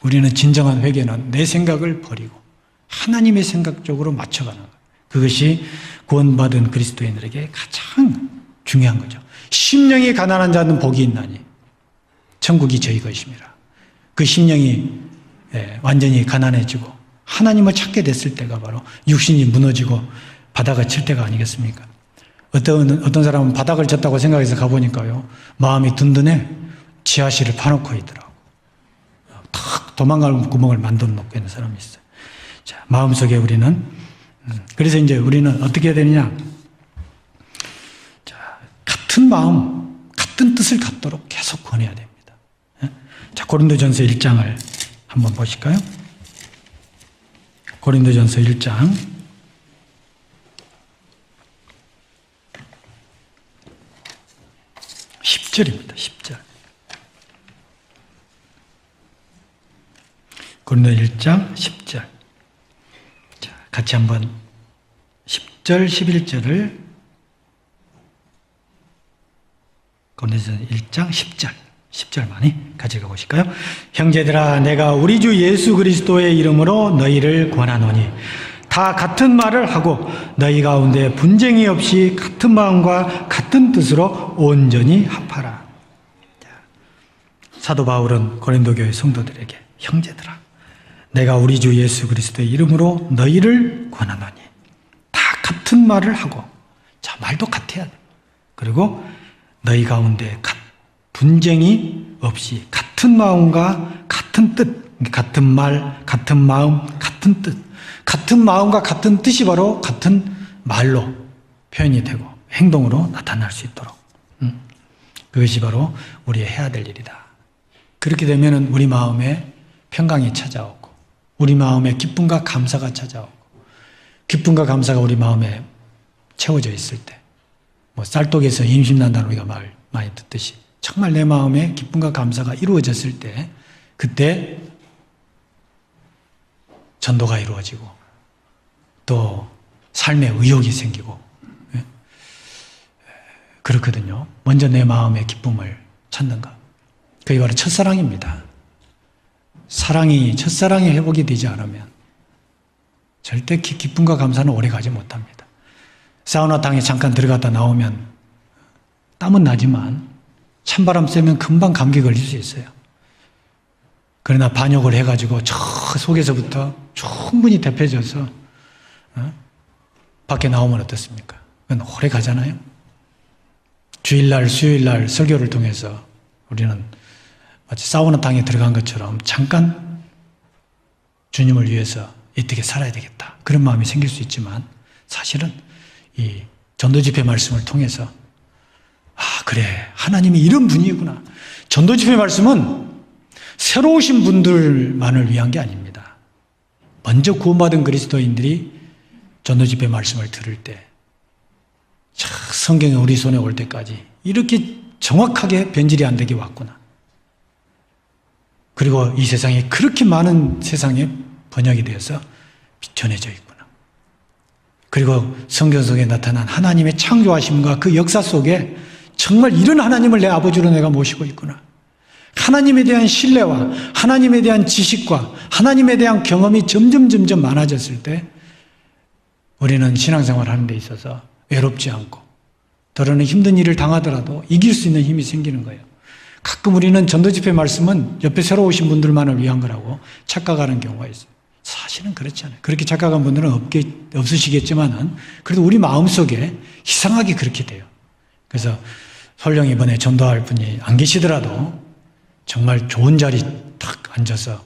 우리는 진정한 회개는 내 생각을 버리고 하나님의 생각 쪽으로 맞춰가는 것. 그것이 구원받은 그리스도인들에게 가장 중요한 거죠. 심령이 가난한 자는 복이 있나니 천국이 저희 것임이라. 그 심령이 완전히 가난해지고 하나님을 찾게 됐을 때가 바로 육신이 무너지고 바닥을 칠 때가 아니겠습니까? 어떤 사람은 바닥을 쳤다고 생각해서 가보니까요, 마음이 든든해 지하실을 파놓고 있더라고. 탁 도망갈 구멍을 만들어 놓고 있는 사람이 있어요. 자, 마음속에 우리는 그래서 이제 우리는 어떻게 해야 되느냐? 자, 같은 마음, 같은 뜻을 갖도록 계속 권해야 됩니다. 자, 고린도전서 1장을 한번 보실까요? 고린도전서 1장 10절입니다. 10절. 고린도 1장 10절. 자, 같이 한번 10절, 11절을 고린도전서 1장 10절. 10절 많이 가져가 보실까요? 형제들아, 내가 우리 주 예수 그리스도의 이름으로 너희를 권하노니 다 같은 말을 하고 너희 가운데 분쟁이 없이 같은 마음과 같은 뜻으로 온전히 합하라. 사도 바울은 고린도 교회 성도들에게 형제들아, 내가 우리 주 예수 그리스도의 이름으로 너희를 권하노니 다 같은 말을 하고, 자, 말도 같아야 돼. 그리고 너희 가운데 분쟁이 없이 같은 마음과 같은 뜻, 같은 말, 같은 마음, 같은 뜻, 같은 마음과 같은 뜻이 바로 같은 말로 표현이 되고 행동으로 나타날 수 있도록, 그것이 바로 우리의 해야 될 일이다. 그렇게 되면 우리 마음에 평강이 찾아오고 우리 마음에 기쁨과 감사가 찾아오고, 기쁨과 감사가 우리 마음에 채워져 있을 때, 쌀독에서 임신난다는 우리가 말 많이 듣듯이 정말 내 마음에 기쁨과 감사가 이루어졌을 때, 그때 전도가 이루어지고 또 삶의 의욕이 생기고 그렇거든요. 먼저 내 마음의 기쁨을 찾는가. 그게 바로 첫사랑입니다. 첫사랑이 회복이 되지 않으면 절대 기쁨과 감사는 오래 가지 못합니다. 사우나탕에 잠깐 들어갔다 나오면 땀은 나지만 찬바람 쐬면 금방 감기 걸릴 수 있어요. 그러나 반역을 해가지고 저 속에서부터 충분히 대표져서 밖에 나오면 어떻습니까? 그건 오래 가잖아요. 주일날, 수요일날 설교를 통해서 우리는 마치 사우나 땅에 들어간 것처럼 잠깐 주님을 위해서 어떻게 살아야 되겠다. 그런 마음이 생길 수 있지만 사실은 이 전도집회 말씀을 통해서 그래, 하나님이 이런 분이구나. 전도집회 말씀은 새로 오신 분들만을 위한 게 아닙니다. 먼저 구원받은 그리스도인들이 전도집회 말씀을 들을 때 성경이 우리 손에 올 때까지 이렇게 정확하게 변질이 안 되게 왔구나. 그리고 이 세상에 그렇게 많은 세상에 번역이 되어서 전해져 있구나. 그리고 성경 속에 나타난 하나님의 창조하심과 그 역사 속에 정말 이런 하나님을 내 아버지로 내가 모시고 있구나. 하나님에 대한 신뢰와 하나님에 대한 지식과 하나님에 대한 경험이 점점 많아졌을 때 우리는 신앙생활 하는 데 있어서 외롭지 않고 때로는 힘든 일을 당하더라도 이길 수 있는 힘이 생기는 거예요. 가끔 우리는 전도집회 말씀은 옆에 새로 오신 분들만을 위한 거라고 착각하는 경우가 있어요. 사실은 그렇지 않아요. 그렇게 착각한 분들은 없으시겠지만은 그래도 우리 마음속에 이상하게 그렇게 돼요. 그래서 설령 이번에 전도할 분이 안 계시더라도 정말 좋은 자리 딱 앉아서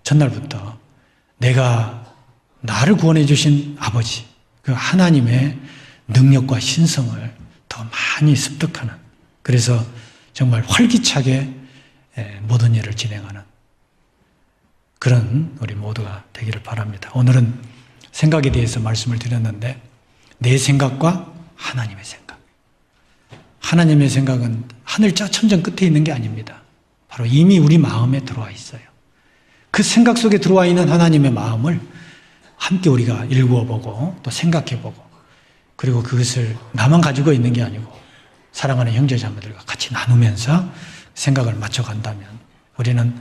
첫날부터 내가 나를 구원해 주신 아버지, 그 하나님의 능력과 신성을 더 많이 습득하는, 그래서 정말 활기차게 모든 일을 진행하는 그런 우리 모두가 되기를 바랍니다. 오늘은 생각에 대해서 말씀을 드렸는데 내 생각과 하나님의 생각. 하나님의 생각은 하늘자 천정 끝에 있는 게 아닙니다. 바로 이미 우리 마음에 들어와 있어요. 그 생각 속에 들어와 있는 하나님의 마음을 함께 우리가 일구어보고 또 생각해보고, 그리고 그것을 나만 가지고 있는 게 아니고 사랑하는 형제자매들과 같이 나누면서 생각을 맞춰간다면 우리는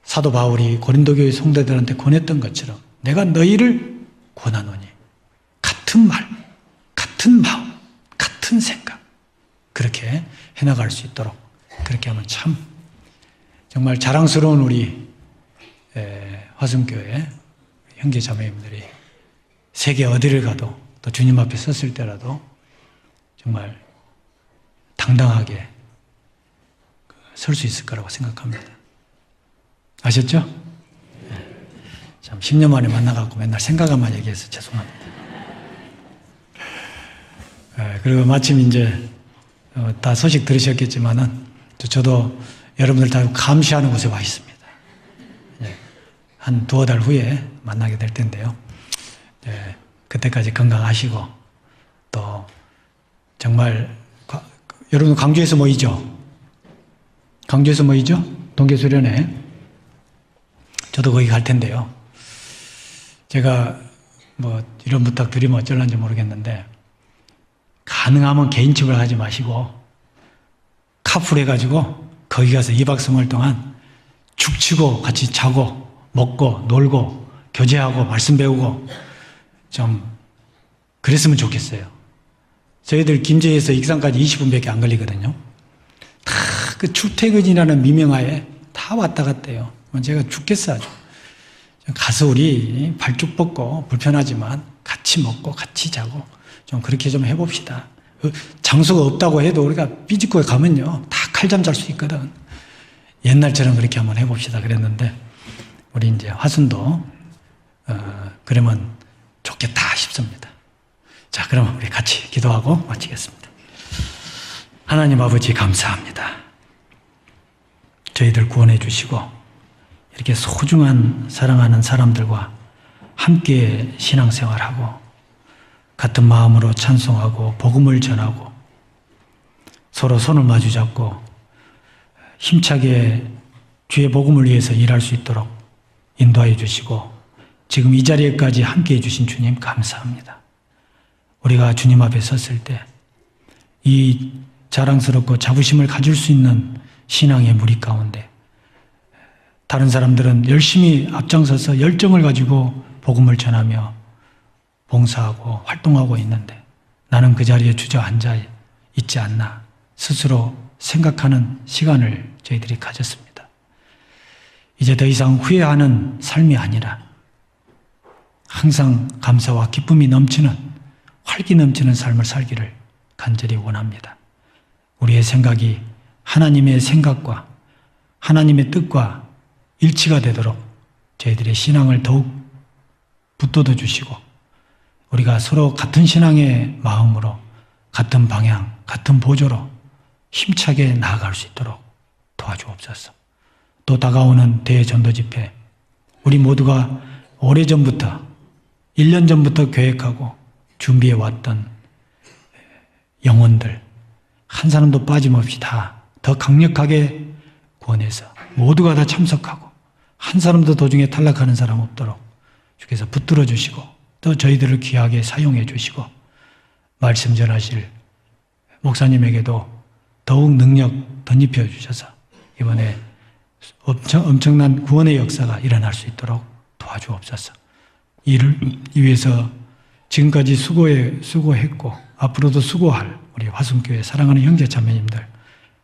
사도 바울이 고린도 교회 성도들한테 권했던 것처럼 내가 너희를 권하노니 같은 말, 같은 마음, 같은 생각, 그렇게 해나갈 수 있도록, 그렇게 하면 참 정말 자랑스러운 우리 화성교회 형제자매님들이 세계 어디를 가도 또 주님 앞에 섰을 때라도 정말 당당하게 설 수 있을 거라고 생각합니다. 아셨죠? 참 10년 만에 만나갖고 맨날 생각만 얘기해서 죄송합니다. 그리고 마침 이제 다 소식 들으셨겠지만은 저도 여러분들 다 감시하는 곳에 와 있습니다. 한 두어 달 후에 만나게 될 텐데요. 그때까지 건강하시고 또 정말 여러분 광주에서 모이죠? 광주에서 모이죠? 동계수련회. 저도 거기 갈 텐데요. 제가 뭐 이런 부탁 드리면 어쩔런지 모르겠는데 가능하면 개인집을 하지 마시고 카풀 해가지고 거기 가서 2박 3일 동안 죽치고 같이 자고 먹고 놀고 교제하고 말씀 배우고 좀 그랬으면 좋겠어요. 저희들 김제에서 익산까지 20분밖에 안 걸리거든요. 다 그 출퇴근이라는 미명하에 다 왔다 갔다 해요. 제가 죽겠어 아주. 가서 우리 발쭉 뻗고 불편하지만 같이 먹고 같이 자고 좀 그렇게 좀 해봅시다. 장소가 없다고 해도 우리가 삐집고 가면요 다 칼잠 잘 수 있거든. 옛날처럼 그렇게 한번 해봅시다 그랬는데 우리 이제 화순도 그러면 좋겠다 싶습니다. 자, 그러면 우리 같이 기도하고 마치겠습니다. 하나님 아버지 감사합니다. 저희들 구원해 주시고 이렇게 소중한 사랑하는 사람들과 함께 신앙생활하고 같은 마음으로 찬송하고 복음을 전하고 서로 손을 마주 잡고 힘차게 주의 복음을 위해서 일할 수 있도록 인도하여 주시고 지금 이 자리에까지 함께 해주신 주님 감사합니다. 우리가 주님 앞에 섰을 때 이 자랑스럽고 자부심을 가질 수 있는 신앙의 무리 가운데 다른 사람들은 열심히 앞장서서 열정을 가지고 복음을 전하며 봉사하고 활동하고 있는데 나는 그 자리에 주저앉아 있지 않나 스스로 생각하는 시간을 저희들이 가졌습니다. 이제 더 이상 후회하는 삶이 아니라 항상 감사와 기쁨이 넘치는, 활기 넘치는 삶을 살기를 간절히 원합니다. 우리의 생각이 하나님의 생각과 하나님의 뜻과 일치가 되도록 저희들의 신앙을 더욱 붙돋아 주시고, 우리가 서로 같은 신앙의 마음으로 같은 방향, 같은 보조로 힘차게 나아갈 수 있도록 도와주옵소서. 또 다가오는 대전도 집회, 우리 모두가 오래전부터 1년 전부터 계획하고 준비해 왔던 영혼들 한 사람도 빠짐없이 다 더 강력하게 구원해서 모두가 다 참석하고 한 사람도 도중에 탈락하는 사람 없도록 주께서 붙들어 주시고, 또 저희들을 귀하게 사용해 주시고, 말씀 전하실 목사님에게도 더욱 능력 덧입혀 주셔서 이번에 엄청난 구원의 역사가 일어날 수 있도록 도와주옵소서. 이를 위해서 지금까지 수고했고 앞으로도 수고할 우리 화순교회 사랑하는 형제 자매님들,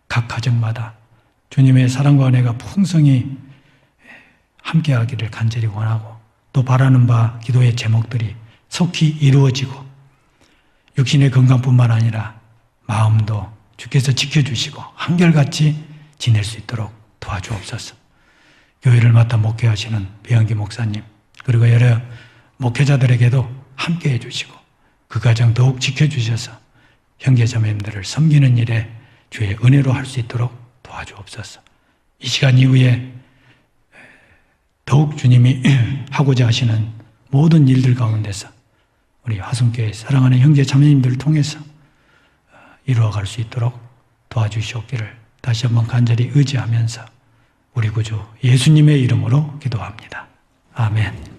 각 가정마다 주님의 사랑과 은혜가 풍성히 함께하기를 간절히 원하고, 또 바라는 바 기도의 제목들이 속히 이루어지고 육신의 건강뿐만 아니라 마음도 주께서 지켜주시고 한결같이 지낼 수 있도록 도와주옵소서. 교회를 맡아 목회하시는 배영기 목사님, 그리고 여러 목회자들에게도 함께해 주시고 그 가정 더욱 지켜주셔서 형제자매님들을 섬기는 일에 주의 은혜로 할 수 있도록 도와주옵소서. 이 시간 이후에 더욱 주님이 하고자 하시는 모든 일들 가운데서 우리 화순교회 사랑하는 형제자매님들을 통해서 이루어갈 수 있도록 도와주시옵기를 다시 한번 간절히 의지하면서 우리 구주 예수님의 이름으로 기도합니다. 아멘.